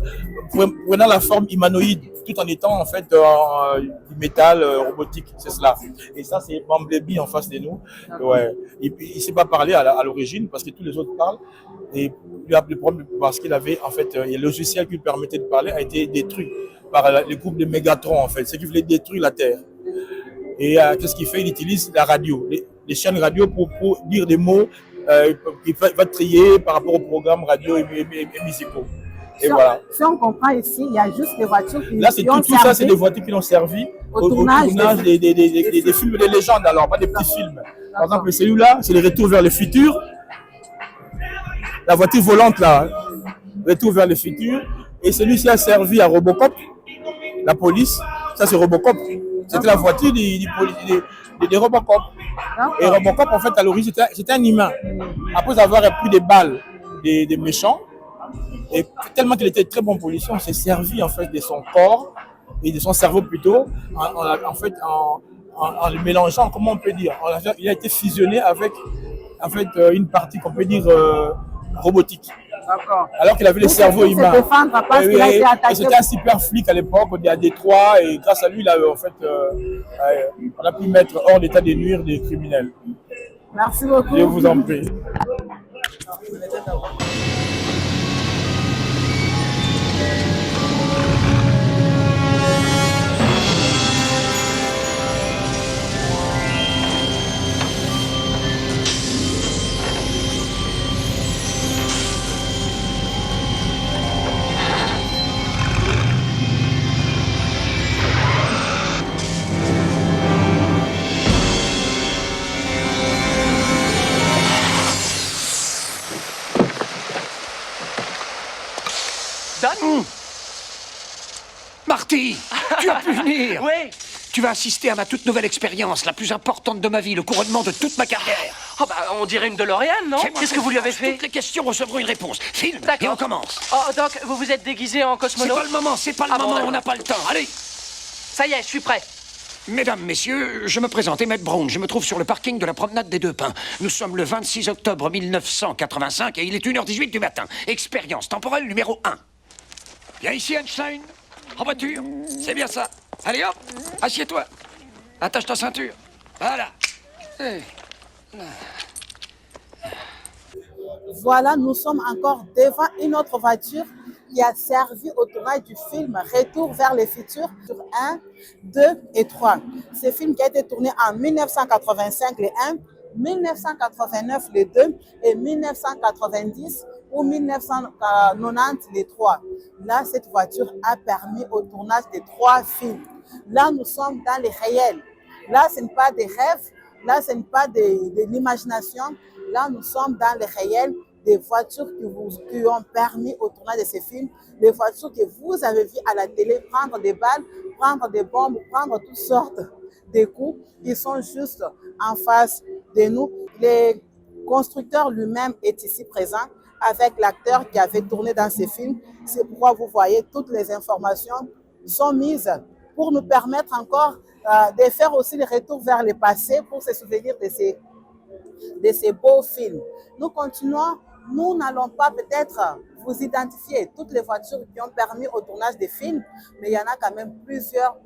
prenant la forme humanoïde, tout en étant en fait du métal robotique, c'est cela. Et ça, c'est Bumblebee en face de nous. Ouais. Et puis, il ne s'est pas parlé à l'origine parce que tous les autres parlent. Et lui a le problème parce qu'il avait en fait le logiciel qui lui permettait de parler a été détruit par le groupe de Megatron en fait, ce qui voulait détruire la Terre. Et qu'est-ce qu'il fait? Il utilise la radio, les chaînes radio pour dire des mots qu'il va trier par rapport aux programmes radio et musicaux. Et voilà. Si on comprend ici, il y a juste des voitures qui là, tout ça, c'est des voitures qui l'ont servi au tournage des films de légende, alors pas des petits films. Par exemple, celui-là, c'est le Retour vers le futur. La voiture volante, là, Retour vers le futur. Et celui-ci a servi à Robocop, la police. Ça, c'est Robocop. C'était la voiture de Robocop. Et Robocop, en fait, à l'origine, c'était un humain. Après avoir pris des balles des méchants, et tellement qu'il était très bon policier, on s'est servi en fait de son corps et de son cerveau plutôt, en le mélangeant, comment on peut dire, il a été fusionné avec en fait une partie qu'on peut dire robotique. Alors qu'il avait le cerveau humain. C'était un super flic à l'époque, à Détroit, et grâce à lui, il avait, en fait, on a pu mettre hors l'état de nuire des criminels. Merci beaucoup. Je vous en prie. Marty, tu as pu venir. Oui, Tu vas assister à ma toute nouvelle expérience, la plus importante de ma vie, le couronnement de toute ma carrière. Oh bah, on dirait une DeLorean, non? Qu'est-ce que vous lui avez fait? Toutes les questions recevront une réponse. Filme, et D'accord. on commence. Oh, Doc, vous vous êtes déguisé en C'est cosmonaute? pas le moment, c'est pas le moment, on n'a pas le temps. Allez. Ça y est, je suis prêt. Mesdames, messieurs, je me présente Emmett Brown. Je me trouve sur le parking de la promenade des Deux Pins. Nous sommes le 26 octobre 1985 et il est 1h18 du matin. Expérience temporelle numéro 1. Viens ici, Einstein. En voiture. C'est bien ça. Allez hop, assieds-toi. Attache ta ceinture. Voilà. Voilà, nous sommes encore devant une autre voiture qui a servi au tournage du film Retour vers le futur sur 1, 2 et 3. Ce film qui a été tourné en 1985, le 1, 1989, le 2 et 1990 ou 1990, les 3. Là, cette voiture a permis au tournage des 3 films. Là, nous sommes dans le réel. Là, ce n'est pas des rêves. Là, ce n'est pas de l'imagination. Là, nous sommes dans le réel, des voitures qui ont permis au tournage de ces films, des voitures que vous avez vues à la télé prendre des balles, prendre des bombes, prendre toutes sortes de coups. Ils sont juste en face de nous. Le constructeur lui-même est ici présent avec l'acteur qui avait tourné dans ces films. C'est pourquoi vous voyez toutes les informations sont mises pour nous permettre encore de faire aussi le retour vers le passé pour se souvenir de ces beaux films. Nous continuons, nous n'allons pas peut-être vous identifier toutes les voitures qui ont permis au tournage des films, mais il y en a quand même plusieurs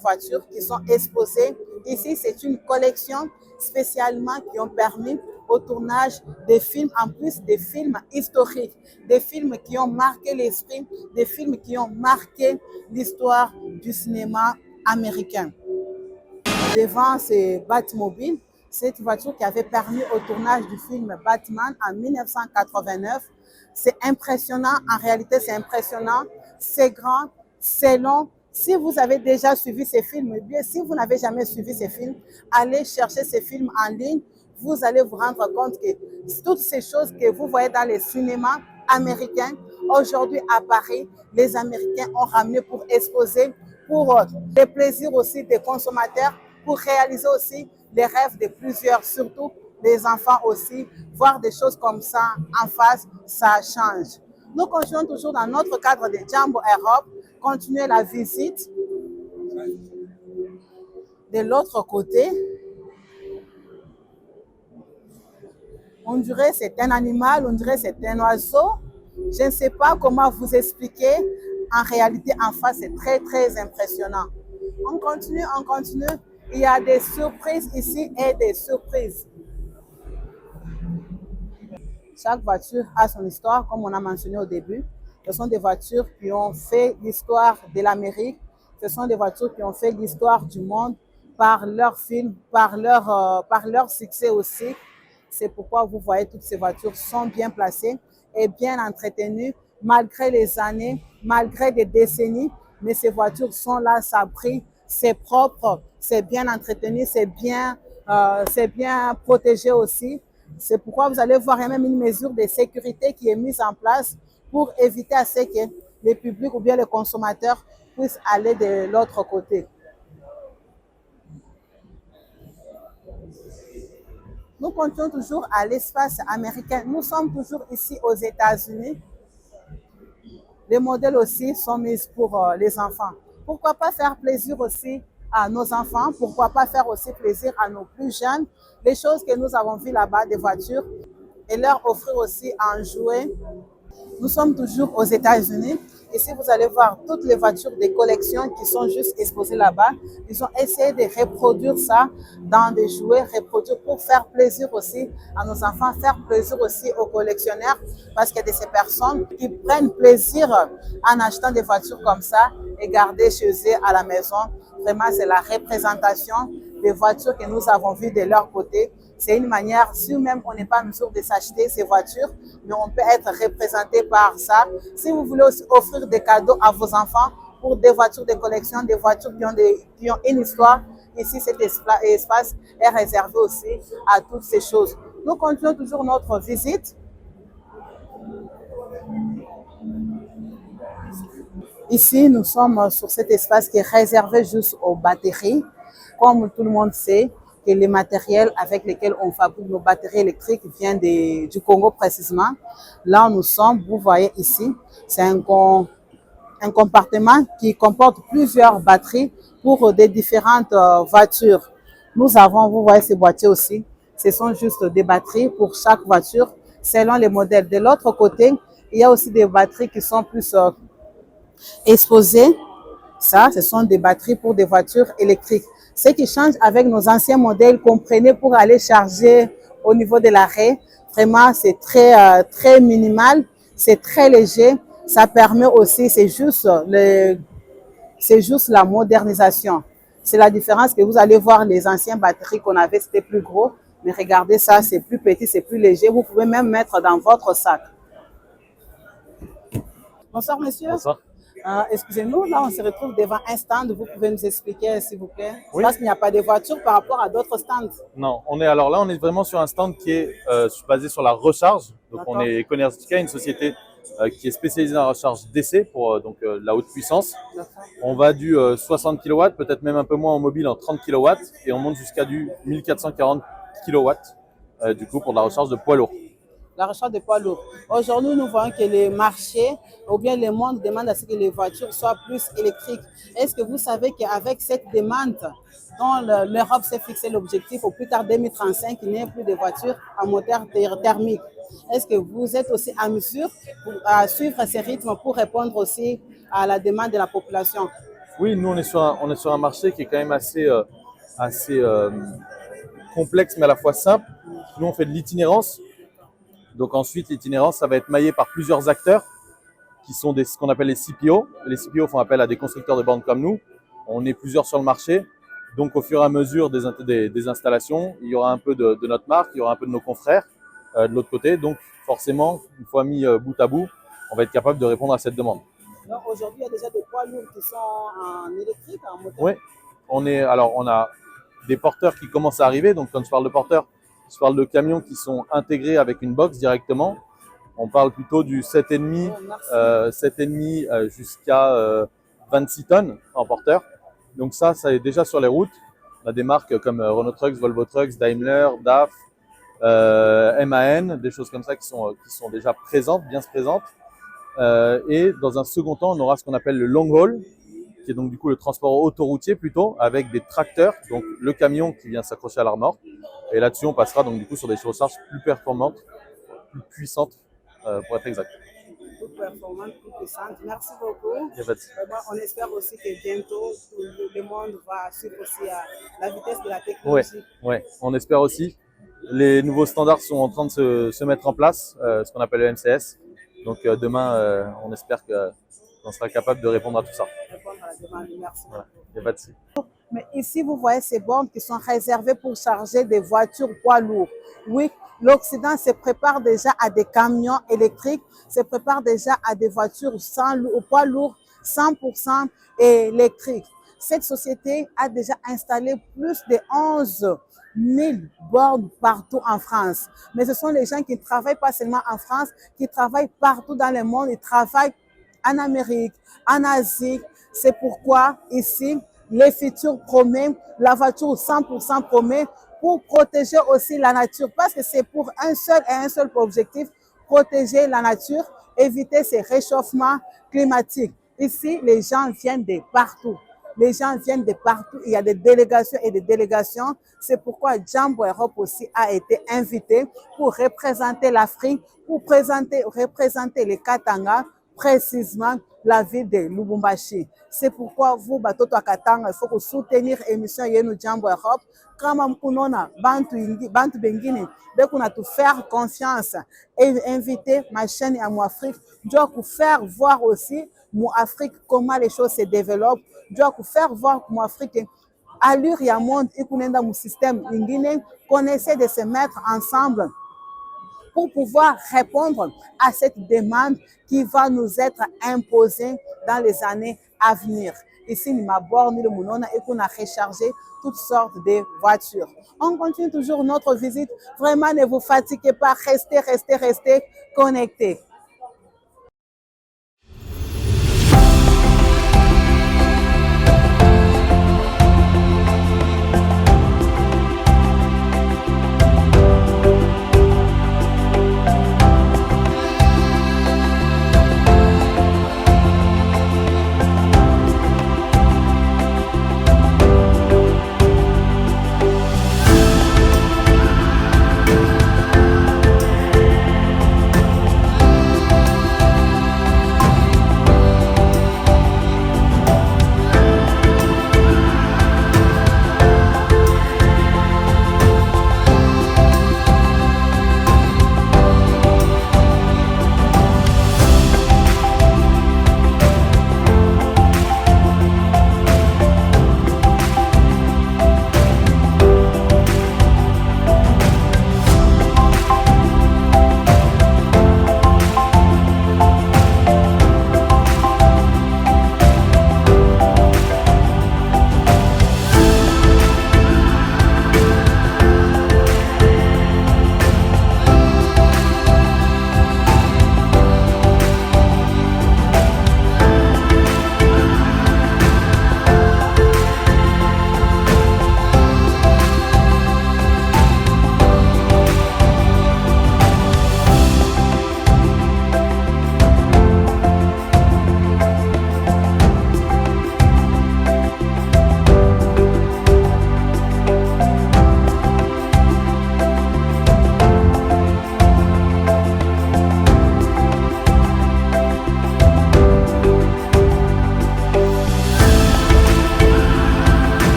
voitures qui sont exposées. Ici, c'est une collection spécialement qui ont permis au tournage des films, en plus des films historiques, des films qui ont marqué l'esprit, des films qui ont marqué l'histoire du cinéma américain. Devant ces Batmobiles, cette voiture qui avait permis au tournage du film Batman en 1989. C'est impressionnant, en réalité c'est impressionnant, c'est grand, c'est long. Si vous avez déjà suivi ces films, bien si vous n'avez jamais suivi ces films, allez chercher ces films en ligne. Vous allez vous rendre compte que toutes ces choses que vous voyez dans les cinémas américains, aujourd'hui à Paris, les Américains ont ramené pour exposer, pour le plaisir aussi des consommateurs, pour réaliser aussi les rêves de plusieurs, surtout les enfants aussi. Voir des choses comme ça en face, ça change. Nous continuons toujours dans notre cadre de Jambo Europe, continuer la visite. De l'autre côté, on dirait que c'est un animal, on dirait que c'est un oiseau. Je ne sais pas comment vous expliquer. En réalité, en face, c'est très, très impressionnant. On continue, on continue. Il y a des surprises ici et des surprises. Chaque voiture a son histoire, comme on a mentionné au début. Ce sont des voitures qui ont fait l'histoire de l'Amérique. Ce sont des voitures qui ont fait l'histoire du monde par leurs films, par leur succès aussi. C'est pourquoi vous voyez toutes ces voitures sont bien placées et bien entretenues, malgré les années, malgré des décennies. Mais ces voitures sont là, ça brille, c'est propre, c'est bien entretenu, c'est bien protégé aussi. C'est pourquoi vous allez voir, il y a même une mesure de sécurité qui est mise en place pour éviter à ce que les publics ou bien les consommateurs puissent aller de l'autre côté. Nous continuons toujours à l'espace américain. Nous sommes toujours ici aux États-Unis. Les modèles aussi sont mis pour les enfants. Pourquoi pas faire plaisir aussi à nos enfants? Pourquoi pas faire aussi plaisir à nos plus jeunes? Les choses que nous avons vues là-bas, des voitures, et leur offrir aussi un jouet. Nous sommes toujours aux États-Unis. Ici, vous allez voir toutes les voitures des collections qui sont juste exposées là-bas. Ils ont essayé de reproduire ça dans des jouets, reproduire pour faire plaisir aussi à nos enfants, faire plaisir aussi aux collectionneurs, parce qu'il y a de ces personnes qui prennent plaisir en achetant des voitures comme ça et garder chez eux à la maison. Vraiment, c'est la représentation des voitures que nous avons vues de leur côté. C'est une manière, si même on n'est pas en mesure de s'acheter ces voitures, mais on peut être représenté par ça. Si vous voulez aussi offrir des cadeaux à vos enfants pour des voitures de collection, des voitures qui ont une histoire, ici cet espace est réservé aussi à toutes ces choses. Nous continuons toujours notre visite. Ici, nous sommes sur cet espace qui est réservé juste aux batteries. Comme tout le monde sait, que les matériels avec lesquels on fabrique nos batteries électriques viennent du Congo précisément. Là où nous sommes, vous voyez ici, c'est un compartiment qui comporte plusieurs batteries pour des différentes voitures. Nous avons, vous voyez ces boîtiers aussi, ce sont juste des batteries pour chaque voiture selon les modèles. De l'autre côté, il y a aussi des batteries qui sont plus exposées. Ça, ce sont des batteries pour des voitures électriques. Ce qui change avec nos anciens modèles, comprenez, pour aller charger au niveau de l'arrêt, vraiment c'est très minimal, c'est très léger. Ça permet aussi, c'est juste la modernisation. C'est la différence que vous allez voir, les anciennes batteries qu'on avait, c'était plus gros. Mais regardez ça, c'est plus petit, c'est plus léger. Vous pouvez même mettre dans votre sac. Bonsoir, monsieur. Bonsoir. Excusez-nous, là, on se retrouve devant un stand. Vous pouvez nous expliquer, s'il vous plaît? Oui. Parce qu'il n'y a pas de voitures par rapport à d'autres stands. Non, on est vraiment sur un stand qui est basé sur la recharge. Donc, on est Econergetica, une société qui est spécialisée dans la recharge DC pour la haute puissance. On va du 60 kW, peut-être même un peu moins en mobile, en 30 kW, et on monte jusqu'à du 1440 kW, du coup, pour de la recharge de poids lourd. La recharge de poids lourds. Aujourd'hui, nous voyons que les marchés ou bien le monde demande à ce que les voitures soient plus électriques. Est-ce que vous savez qu'avec cette demande, dont l'Europe s'est fixé l'objectif au plus tard 2035, il n'y ait plus de voitures à moteur thermique? Est-ce que vous êtes aussi à mesure à suivre ces rythmes pour répondre aussi à la demande de la population? Oui, nous, on est sur un marché qui est quand même assez complexe, mais à la fois simple. Nous, on fait de l'itinérance. Donc ensuite, l'itinérance, ça va être maillé par plusieurs acteurs qui sont ce qu'on appelle les CPO. Les CPO font appel à des constructeurs de bornes comme nous. On est plusieurs sur le marché. Donc au fur et à mesure des installations, il y aura un peu de notre marque, il y aura un peu de nos confrères de l'autre côté. Donc forcément, une fois mis bout à bout, on va être capable de répondre à cette demande. Aujourd'hui, il y a déjà des poids lourds qui sont en électrique, en moteur? Oui, on a des porteurs qui commencent à arriver. Donc quand je parle de porteurs, je parle de camions qui sont intégrés avec une box directement. On parle plutôt du 7,5 jusqu'à 26 tonnes en porteur. Donc ça est déjà sur les routes. On a des marques comme Renault Trucks, Volvo Trucks, Daimler, DAF, MAN, des choses comme ça qui sont déjà présentes, bien se présentent. Et dans un second temps, on aura ce qu'on appelle le long haul, qui est donc du coup le transport autoroutier plutôt, avec des tracteurs, donc le camion qui vient s'accrocher à la remorque. Et là-dessus, on passera donc du coup sur des recharges plus performantes, plus puissantes, pour être exact. Plus performante, plus puissante. Merci beaucoup. On espère aussi que bientôt tout le monde va suivre aussi la vitesse de la technologie. Oui, on espère aussi. Les nouveaux standards sont en train de se mettre en place, ce qu'on appelle le MCS. Donc demain, on espère qu'on sera capable de répondre à tout ça. Répondre à la demande. Merci. Voilà. Il n'y a pas de souci. Mais ici, vous voyez ces bornes qui sont réservées pour charger des voitures poids lourds. Oui, l'Occident se prépare déjà à des camions électriques, se prépare déjà à des voitures au poids lourd 100% électriques. Cette société a déjà installé plus de 11 000 bornes partout en France. Mais ce sont les gens qui ne travaillent pas seulement en France, qui travaillent partout dans le monde. Ils travaillent en Amérique, en Asie. C'est pourquoi ici, les futurs promettent, la voiture 100% promet pour protéger aussi la nature. Parce que c'est pour un seul objectif, protéger la nature, éviter ces réchauffements climatiques. Ici, les gens viennent de partout. Les gens viennent de partout. Il y a des délégations et des délégations. C'est pourquoi Jambo Europe aussi a été invité pour représenter l'Afrique, pour représenter les Katanga, précisément la ville de Lubumbashi. C'est pourquoi vous, Batoto Katanga, il faut que soutenir l'émission Yenu Jambo Europe. Kama mkunona bantu bengine dès a tout faire confiance et inviter ma chaîne à Afrique, doit vous faire voir aussi mon Afrique comment les choses se développent, doit vous faire voir mon Afrique allure ya monde et qu'on dans mon système ingine qu'on essaie de se mettre ensemble pour pouvoir répondre à cette demande qui va nous être imposée dans les années à venir. Ici, nous m'abordons le Mounona et qu'on a rechargé toutes sortes de voitures. On continue toujours notre visite. Vraiment, ne vous fatiguez pas. Restez connectés.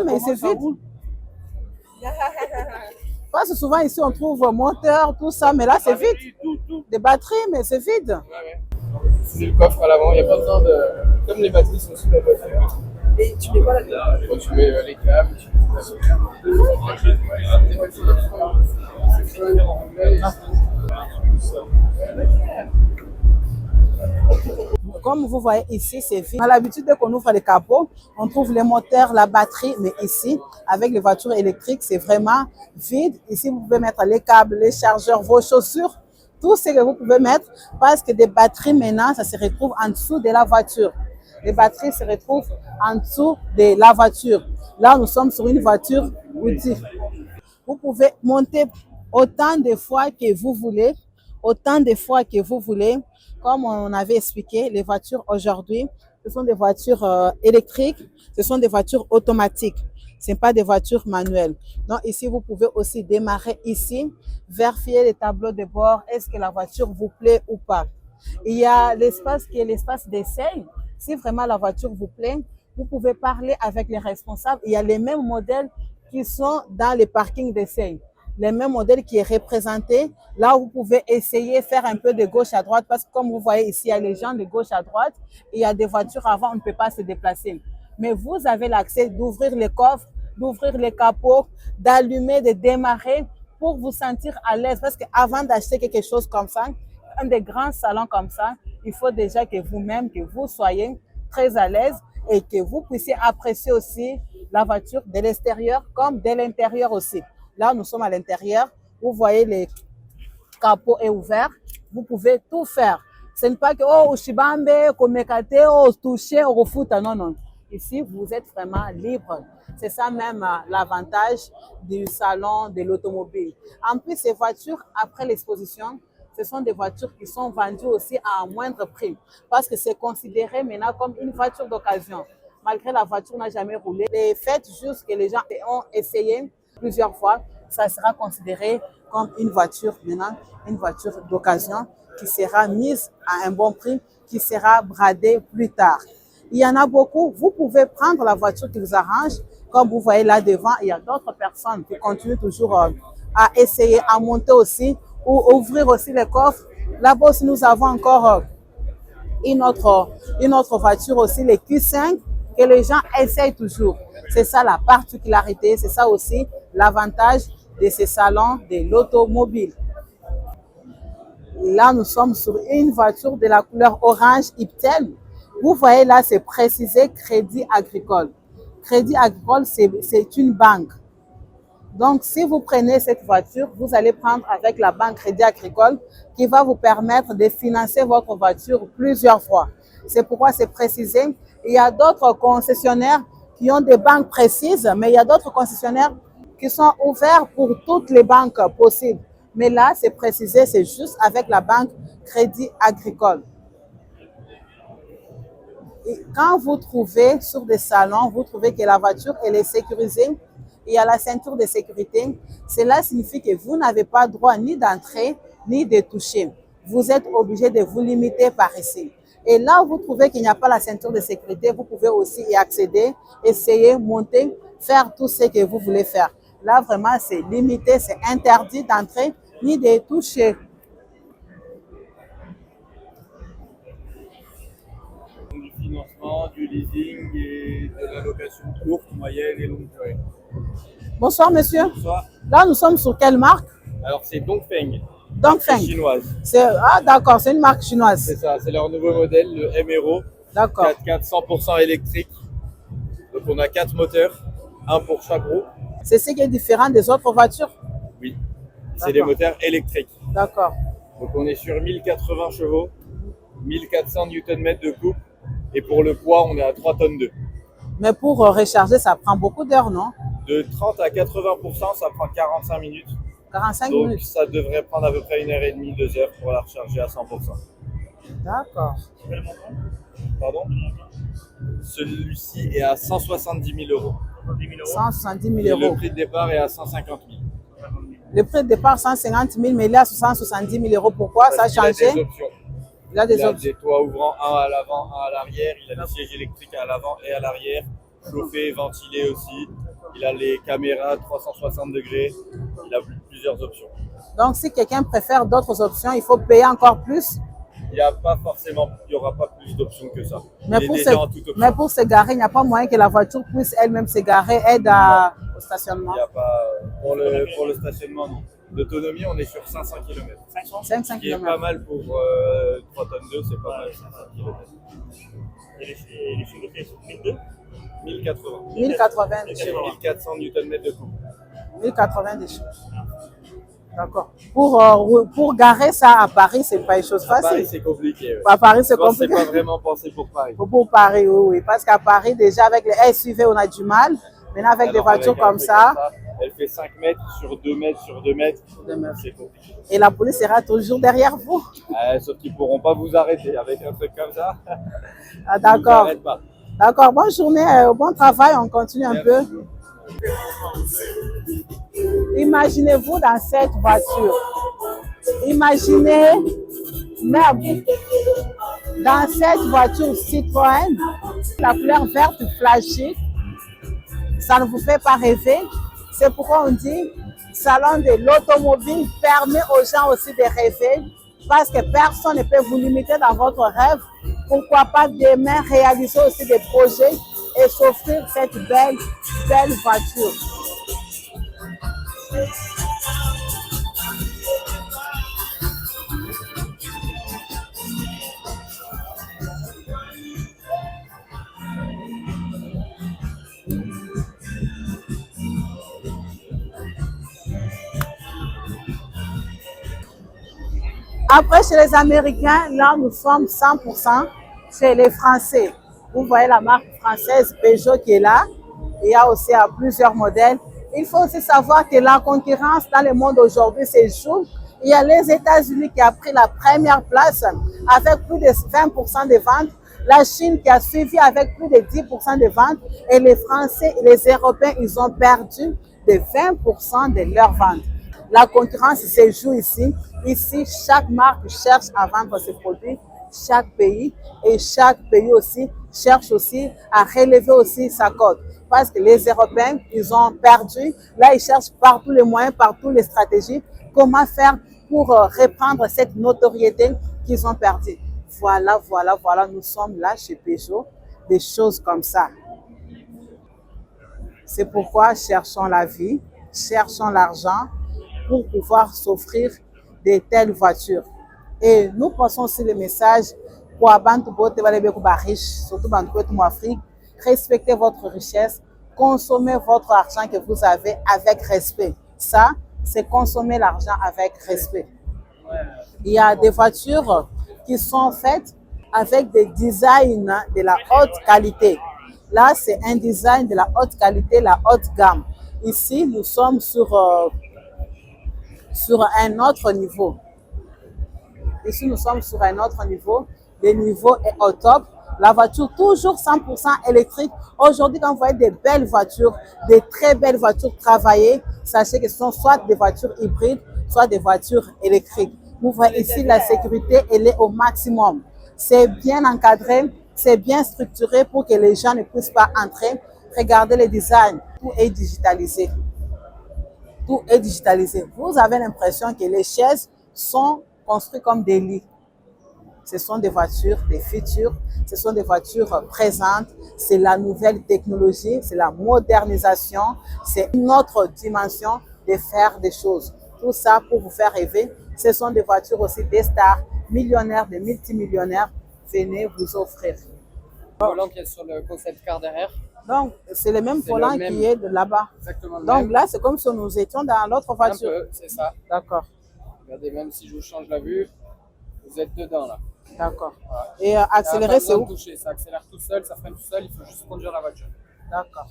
mais c'est vide. Parce que souvent ici, on trouve moteur, tout ça, mais là, c'est vide. Des batteries, mais c'est vide. C'est le coffre à l'avant, il n'y a pas besoin de... Comme les batteries sont sous la voiture. Et tu mets quoi là-dedans? Bon, tu mets les câbles, tu Comme vous voyez ici, c'est vide. On a l'habitude, dès qu'on ouvre les capots, on trouve les moteurs, la batterie, mais ici, avec les voitures électriques, c'est vraiment vide. Ici, vous pouvez mettre les câbles, les chargeurs, vos chaussures, tout ce que vous pouvez mettre, parce que des batteries maintenant, ça se retrouve en dessous de la voiture. Les batteries se retrouvent en dessous de la voiture. Là, nous sommes sur une voiture outil. Vous pouvez monter autant de fois que vous voulez, autant de fois que vous voulez. Comme on avait expliqué, les voitures aujourd'hui, ce sont des voitures électriques, ce sont des voitures automatiques. Ce n'est pas des voitures manuelles. Donc ici, vous pouvez aussi démarrer ici, vérifier les tableaux de bord. Est-ce que la voiture vous plaît ou pas? Il y a l'espace qui est l'espace d'essai. Si vraiment la voiture vous plaît, vous pouvez parler avec les responsables. Il y a les mêmes modèles qui sont dans les parkings d'essai. Les mêmes modèles qui est représenté. Là, vous pouvez essayer, faire un peu de gauche à droite parce que comme vous voyez ici, il y a les gens de gauche à droite et il y a des voitures avant, on ne peut pas se déplacer. Mais vous avez l'accès d'ouvrir les coffres, d'ouvrir les capots, d'allumer, de démarrer pour vous sentir à l'aise. Parce qu'avant d'acheter quelque chose comme ça, un des grands salons comme ça, il faut déjà que vous-même, que vous soyez très à l'aise et que vous puissiez apprécier aussi la voiture de l'extérieur comme de l'intérieur aussi. Là, nous sommes à l'intérieur. Vous voyez, les capots est ouvert. Vous pouvez tout faire. Ce n'est pas que, oh, Ushibambe, Komekate, oh, toucher, oh, refuta. Non, non. Ici, vous êtes vraiment libre. C'est ça même l'avantage du salon de l'automobile. En plus, ces voitures, après l'exposition, ce sont des voitures qui sont vendues aussi à un moindre prix parce que c'est considéré maintenant comme une voiture d'occasion. Malgré la voiture n'a jamais roulé. Les faits juste que les gens ont essayé plusieurs fois, ça sera considéré comme une voiture maintenant, une voiture d'occasion qui sera mise à un bon prix, qui sera bradée plus tard. Il y en a beaucoup. Vous pouvez prendre la voiture qui vous arrange. Comme vous voyez là devant, il y a d'autres personnes qui continuent toujours à essayer, à monter aussi ou ouvrir aussi les coffres. Là-bas aussi, nous avons encore une autre voiture aussi, les Q5, que les gens essayent toujours. C'est ça la particularité, c'est ça aussi l'avantage de ces salons de l'automobile. Là, nous sommes sur une voiture de la couleur orange Iptel. Vous voyez là, c'est précisé Crédit Agricole. Crédit Agricole, c'est une banque. Donc, si vous prenez cette voiture, vous allez prendre avec la banque Crédit Agricole qui va vous permettre de financer votre voiture plusieurs fois. C'est pourquoi c'est précisé. Il y a d'autres concessionnaires qui ont des banques précises, mais il y a d'autres concessionnaires qui sont ouverts pour toutes les banques possibles. Mais là, c'est précisé, c'est juste avec la banque Crédit Agricole. Et quand vous trouvez sur des salons, vous trouvez que la voiture elle est sécurisée, il y a la ceinture de sécurité, cela signifie que vous n'avez pas droit ni d'entrer, ni de toucher. Vous êtes obligé de vous limiter par ici. Et là où vous trouvez qu'il n'y a pas la ceinture de sécurité, vous pouvez aussi y accéder, essayer, monter, faire tout ce que vous voulez faire. Là, vraiment, c'est limité, c'est interdit d'entrer ni de toucher. Du financement, du leasing et de la location courte, moyenne et longue durée. Bonsoir, monsieur. Bonsoir. Là, nous sommes sur quelle marque? Alors, c'est Dongfeng. Dongfeng. Chinoise. Ah, d'accord, c'est une marque chinoise. C'est ça, c'est leur nouveau modèle, le M-Hero. D'accord. 4x4 100% électrique. Donc, on a 4 moteurs, un pour chaque roue. C'est ce qui est différent des autres voitures? Oui, c'est des moteurs électriques. D'accord. Donc, on est sur 1080 chevaux, 1400 Nm de couple. Et pour le poids, on est à 3 tonnes 2. Mais pour recharger, ça prend beaucoup d'heures, non? De 30 à 80%, ça prend 45 minutes. 45 Donc, minutes. ça devrait prendre à peu près 1h30, 2 heures pour la recharger à 100%. D'accord. Pardon? Celui-ci est à 170 000 euros. 170 000 Et euros. le prix de départ est à 150 000. Le prix de départ, 150 000, mais il est à 170 000 euros. Pourquoi? Ça a changé? Il a des options. Des toits ouvrants, un à l'avant, un à l'arrière. Il a des sièges électriques à l'avant et à l'arrière. Chauffé, ventilé aussi. Il a les caméras 360 degrés. Il a plusieurs options. Donc, si quelqu'un préfère d'autres options, il faut payer encore plus. Il n'y a pas forcément, il n'y aura pas plus d'options que ça. Mais pour se garer, il n'y a pas moyen que la voiture puisse elle-même se garer, aide au stationnement. Il n'y a pas, pour le stationnement, non. D'autonomie, on est sur 500 km. 500 Ce qui est pas mal pour 3 tonnes 2, c'est pas mal. 500 km. Et les chevaux, c'est 1002 1080. 1080 des et chevaux. 1400 Nm de couple. 1080 des chevaux. D'accord. Pour garer ça à Paris, c'est pas une chose facile. À Paris, c'est compliqué. Ouais. À Paris, c'est compliqué. C'est pas vraiment pensé pour Paris. Pour Paris, oui. Parce qu'à Paris, déjà, avec les SUV, on a du mal. Maintenant, avec des voitures comme ça. Elle fait 5 mètres sur 2 mètres sur 2 mètres. C'est compliqué. Et la police sera toujours derrière vous. Sauf qu'ils ne pourront pas vous arrêter avec un truc comme ça. Ah, d'accord. D'accord. Bonne journée, bon travail. On continue un peu. Imaginez-vous dans cette voiture. Imaginez même dans cette voiture Citroën, la couleur verte flashy. Ça ne vous fait pas rêver? C'est pourquoi on dit salon de l'automobile permet aux gens aussi de rêver parce que personne ne peut vous limiter dans votre rêve. Pourquoi pas demain réaliser aussi des projets et s'offrir cette belle voiture. Après, chez les Américains, là, nous sommes 100% chez les Français. Vous voyez la marque française Peugeot qui est là. Il y a aussi plusieurs modèles. Il faut aussi savoir que la concurrence dans le monde aujourd'hui se joue. Il y a les États-Unis qui a pris la première place avec plus de 20% de ventes. La Chine qui a suivi avec plus de 10% de ventes. Et les Français et les Européens, ils ont perdu de 20% de leurs ventes. La concurrence se joue ici. Ici, chaque marque cherche à vendre ses produits, chaque pays, et chaque pays aussi cherche aussi à relever aussi sa cote. Parce que les Européens, ils ont perdu. Là, ils cherchent par tous les moyens, par toutes les stratégies, comment faire pour reprendre cette notoriété qu'ils ont perdue. Voilà, nous sommes là chez Peugeot, des choses comme ça. C'est pourquoi cherchons la vie, cherchons l'argent pour pouvoir s'offrir de telles voitures. Et nous passons aussi le message pour Abantu Bote, riche, surtout dans l'Afrique, respectez votre richesse, consommez votre argent que vous avez avec respect. Ça, c'est consommer l'argent avec respect. Il y a des voitures qui sont faites avec des designs de la haute qualité. Là, c'est un design de la haute qualité, la haute gamme. Ici, nous sommes sur un autre niveau. Ici, nous sommes sur un autre niveau. Le niveau est au top. La voiture, toujours 100% électrique. Aujourd'hui, quand vous voyez des belles voitures, des très belles voitures travaillées, sachez que ce sont soit des voitures hybrides, soit des voitures électriques. Vous voyez ici, la sécurité, elle est au maximum. C'est bien encadré, c'est bien structuré pour que les gens ne puissent pas entrer. Regardez le design, tout est digitalisé. Tout est digitalisé. Vous avez l'impression que les chaises sont construites comme des lits. Ce sont des voitures, des futures, ce sont des voitures présentes, c'est la nouvelle technologie, c'est la modernisation, c'est une autre dimension de faire des choses. Tout ça pour vous faire rêver. Ce sont des voitures aussi des stars, millionnaires, des multimillionnaires. Venez vous offrir. Le volant qui est sur le concept car derrière. Donc, c'est le même volant qui est de là-bas. Exactement. Donc là, c'est comme si nous étions dans l'autre voiture. Un peu, c'est ça. D'accord. Regardez, même si je vous change la vue, vous êtes dedans là. D'accord. Voilà. Et accélérer, c'est où? Ça accélère tout seul, ça freine tout seul, il faut juste conduire la voiture. D'accord.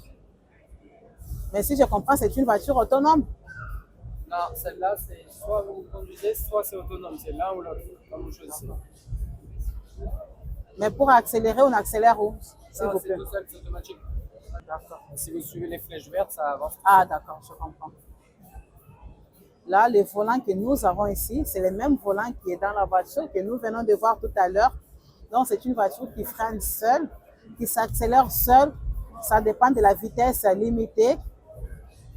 Mais si je comprends, c'est une voiture autonome? Non, celle-là, c'est soit vous conduisez, soit c'est autonome. C'est l'un ou l'autre, comme vous choisissez. Mais pour accélérer, on accélère où? C'est tout seul, c'est automatique. D'accord. Si vous suivez les flèches vertes, ça avance. Ah, d'accord, je comprends. Là, les volants que nous avons ici, c'est le même volant qui est dans la voiture que nous venons de voir tout à l'heure. Donc, c'est une voiture qui freine seule, qui s'accélère seule. Ça dépend de la vitesse limitée.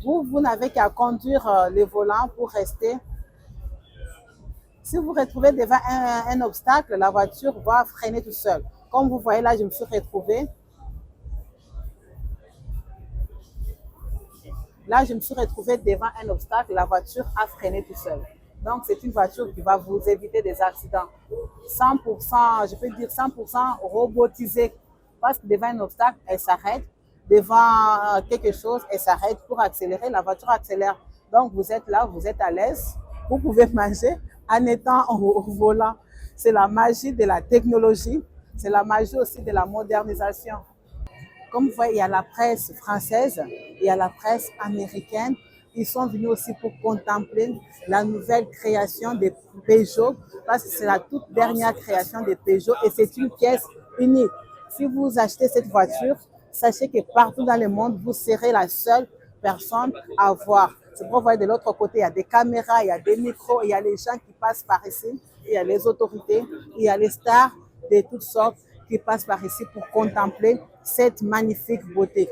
Vous n'avez qu'à conduire les volants pour rester. Si vous vous retrouvez devant un obstacle, la voiture va freiner tout seul. Comme vous voyez là, je me suis retrouvée. Là, je me suis retrouvée devant un obstacle, la voiture a freiné tout seul. Donc, c'est une voiture qui va vous éviter des accidents. 100%, je peux dire 100% robotisée. Parce que devant un obstacle, elle s'arrête. Devant quelque chose, elle s'arrête pour accélérer. La voiture accélère. Donc, vous êtes là, vous êtes à l'aise. Vous pouvez manger en étant au volant. C'est la magie de la technologie. C'est la magie aussi de la modernisation. Comme vous voyez, il y a la presse française, il y a la presse américaine. Ils sont venus aussi pour contempler la nouvelle création de Peugeot, parce que c'est la toute dernière création de Peugeot et c'est une pièce unique. Si vous achetez cette voiture, sachez que partout dans le monde, vous serez la seule personne à voir. C'est pour vous voyez de l'autre côté, il y a des caméras, il y a des micros, il y a les gens qui passent par ici, il y a les autorités, il y a les stars de toutes sortes qui passent par ici pour contempler cette magnifique beauté.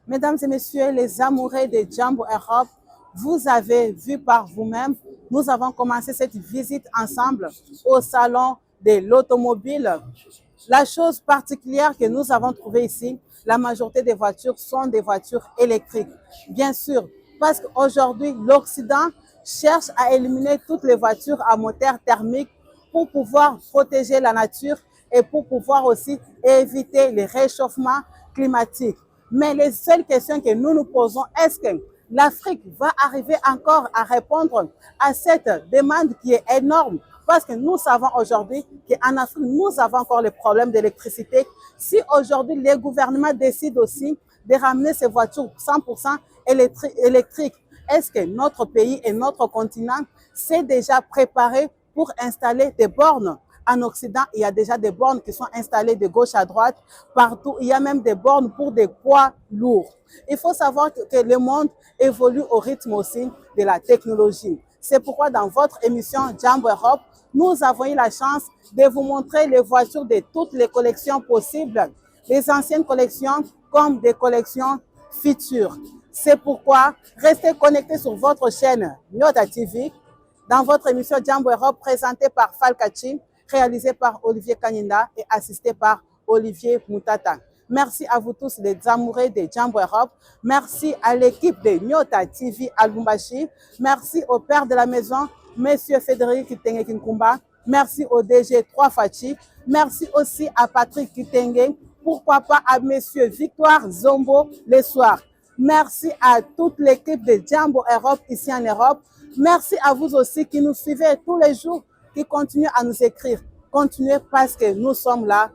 Mesdames et messieurs, les amoureux de Jambo Europe, vous avez vu par vous-même, nous avons commencé cette visite ensemble au salon de l'automobile. La chose particulière que nous avons trouvée ici, la majorité des voitures sont des voitures électriques. Bien sûr, parce qu'aujourd'hui, l'Occident cherche à éliminer toutes les voitures à moteur thermique pour pouvoir protéger la nature et pour pouvoir aussi éviter le réchauffement climatique. Mais les seules questions que nous nous posons, est-ce que l'Afrique va arriver encore à répondre à cette demande qui est énorme? Parce que nous savons aujourd'hui qu'en Afrique, nous avons encore le problème d'électricité. Si aujourd'hui, les gouvernements décident aussi de ramener ces voitures 100% électriques, est-ce que notre pays et notre continent s'est déjà préparé pour installer des bornes? En Occident, il y a déjà des bornes qui sont installées de gauche à droite. Partout, il y a même des bornes pour des poids lourds. Il faut savoir que le monde évolue au rythme aussi de la technologie. C'est pourquoi dans votre émission Jambo Europe, nous avons eu la chance de vous montrer les voitures de toutes les collections possibles, les anciennes collections comme des collections futures. C'est pourquoi restez connectés sur votre chaîne Nyota TV dans votre émission Jambo Europe présentée par Falkachi, réalisée par Olivier Kanyinda et assistée par Olivier Moutata. Merci à vous tous les amoureux de Jambo Europe. Merci à l'équipe de Nyota TV à Lubumbashi. Merci au père de la maison, Monsieur Frédéric Kitenge Kinkumba. Merci au DG 3 Fachi. Merci aussi à Patrick Kitenge. Pourquoi pas à Monsieur Victoire Zombo le soir. Merci à toute l'équipe de Jambo Europe ici en Europe. Merci à vous aussi qui nous suivez tous les jours, qui continuent à nous écrire. Continuez parce que nous sommes là.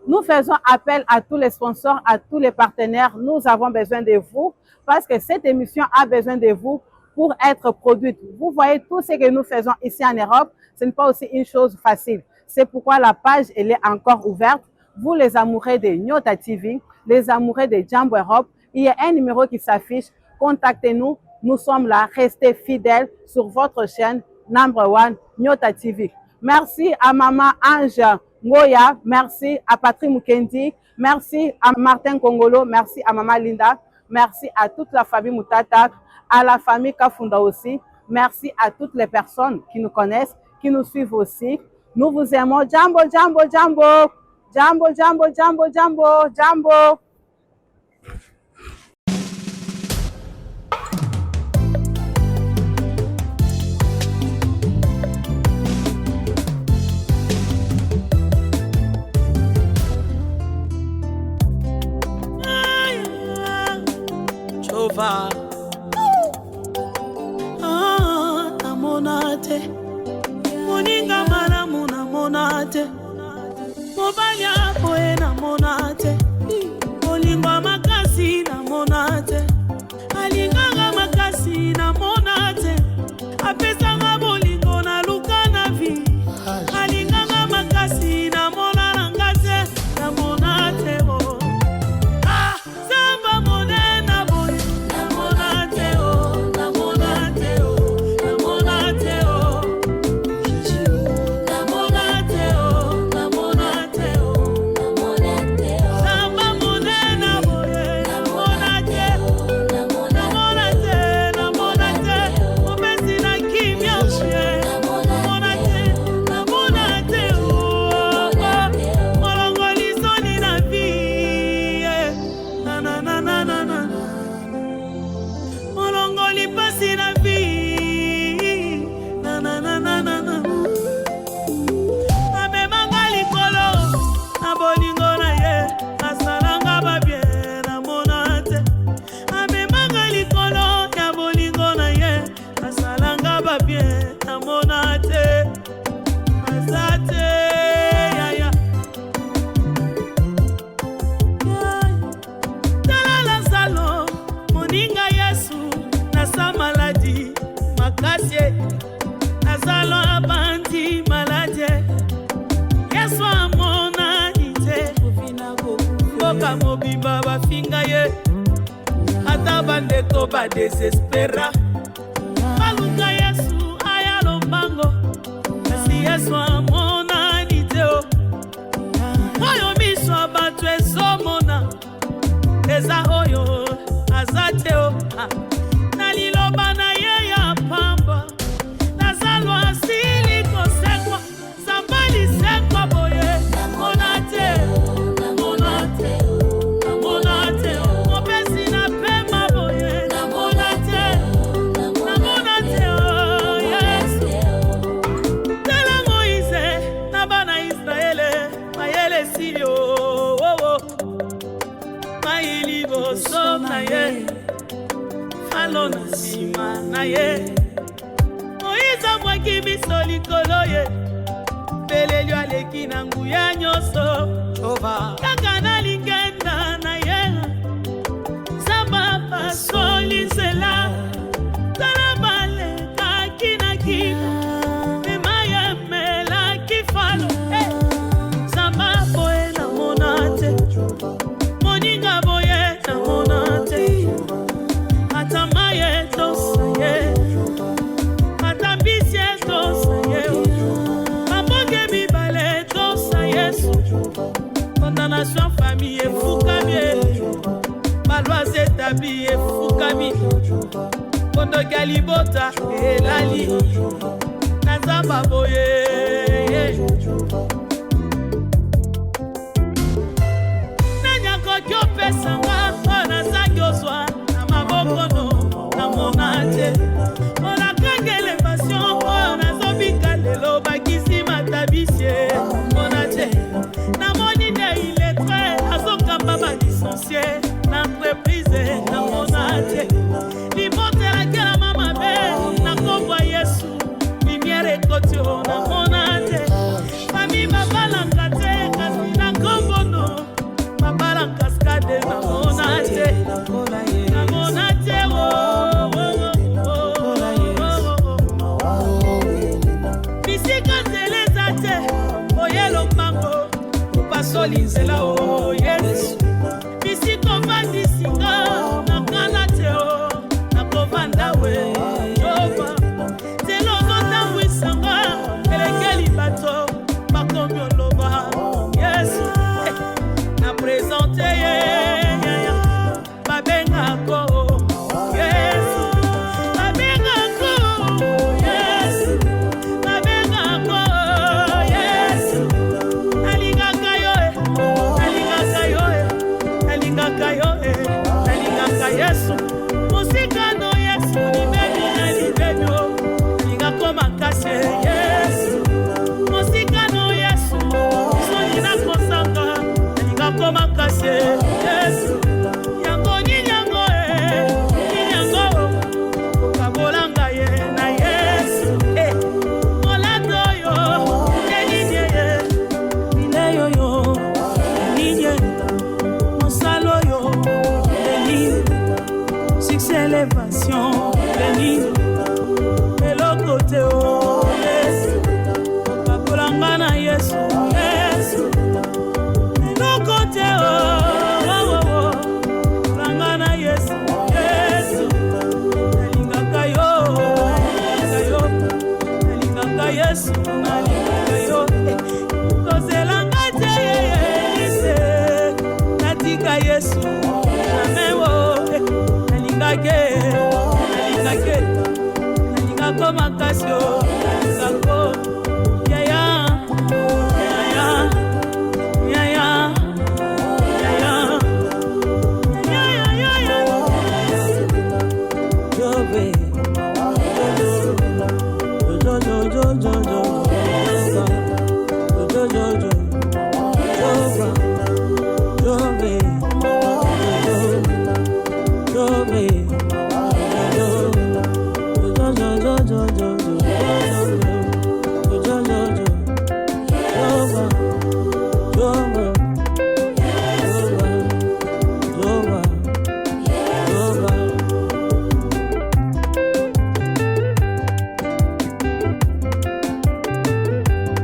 Nous faisons appel à tous les sponsors, à tous les partenaires. Nous avons besoin de vous parce que cette émission a besoin de vous pour être produite. Vous voyez tout ce que nous faisons ici en Europe, ce n'est pas aussi une chose facile. C'est pourquoi la page elle est encore ouverte. Vous les amoureux de Nyota TV, les amoureux de Jambo Europe, il y a un numéro qui s'affiche. Contactez-nous. Nous sommes là. Restez fidèles sur votre chaîne Number One Nyota TV. Merci à Maman Ange Ngoya. Merci à Patrick Mukendi. Merci à Martin Kongolo. Merci à Maman Linda. Merci à toute la famille Moutata, à la famille Kafunda aussi. Merci à toutes les personnes qui nous connaissent, qui nous suivent aussi. Nous vous aimons. Jambo, Jambo, Jambo. Jambo, Jambo, Jambo, Jambo, Jambo. Namonate moninga malamu namonate mobali apoe namonate olingwa makasi namonate alinganga makasi namonate apesanga bolingo na luka na vi alinganga makasi namona nangate namonate o zamba monena boy namonate o namonate o namonate o namonate o namonate o namonate mobimba bafinga ye ata bandeko badesespera baluka yesu aya lombango kasi yesu amonani te o oyo miso ya bato ezomona eza oyo aza te o na liloba na ye ya pamba nazalwa asili kosekwa zamba lisekwa boye namona te namona te namona te mopesi na pema boye namona te namona te yesu tala moise na bana israele mayele sili mayili boso na ye falo na nsima na ye moise amwaki biso likolo ye pelelio aleki na nguya nyonso kaka na lingenda na ye zamba pasoli nzela tala balekaki na kina mema yemelaki falo zamba boye namona te moninga boye namona te ata maye tosa ye ata mbisi tosa ye maboge mibale tosa yesu condamnation famille efukami baloise établi efukami kondoga libota elali na nzamba boye nanyakoki opesanga mpo nazangi ozwa na mabokono namona te olakanga elevation oyo nazobika lelo bakisi matabisie mona te namoni nde iletre azokamba balicencie na entreprise namona te libotelakela mamabe nakombwa yesu limiere ekotio namona te fami babalanga te kasi na kombono babala kaskade namona te namona te bisika nzela eza te oyelo mango opasoli nzela o yesu bisika ovandisika nakana te o nakovanda we jova nzela ozotambwisanga elekeli bato bakomi oloba yesu na présente ye babengako yesu babengako yesu babengako yesu alingaka yo alingaka yo alingaka yo alingaka yesu mosikano yesu libeni na libeno alingako makasi yesu mosikano yesu soni na kosanga alingako makasi yesu yango ninyango ninyango okabolanga ye na yesu molando yo elinye ye bileyo yo elinye mosalo yo elinye succès élévation elinye eloko te o yesu okabolanga na yesu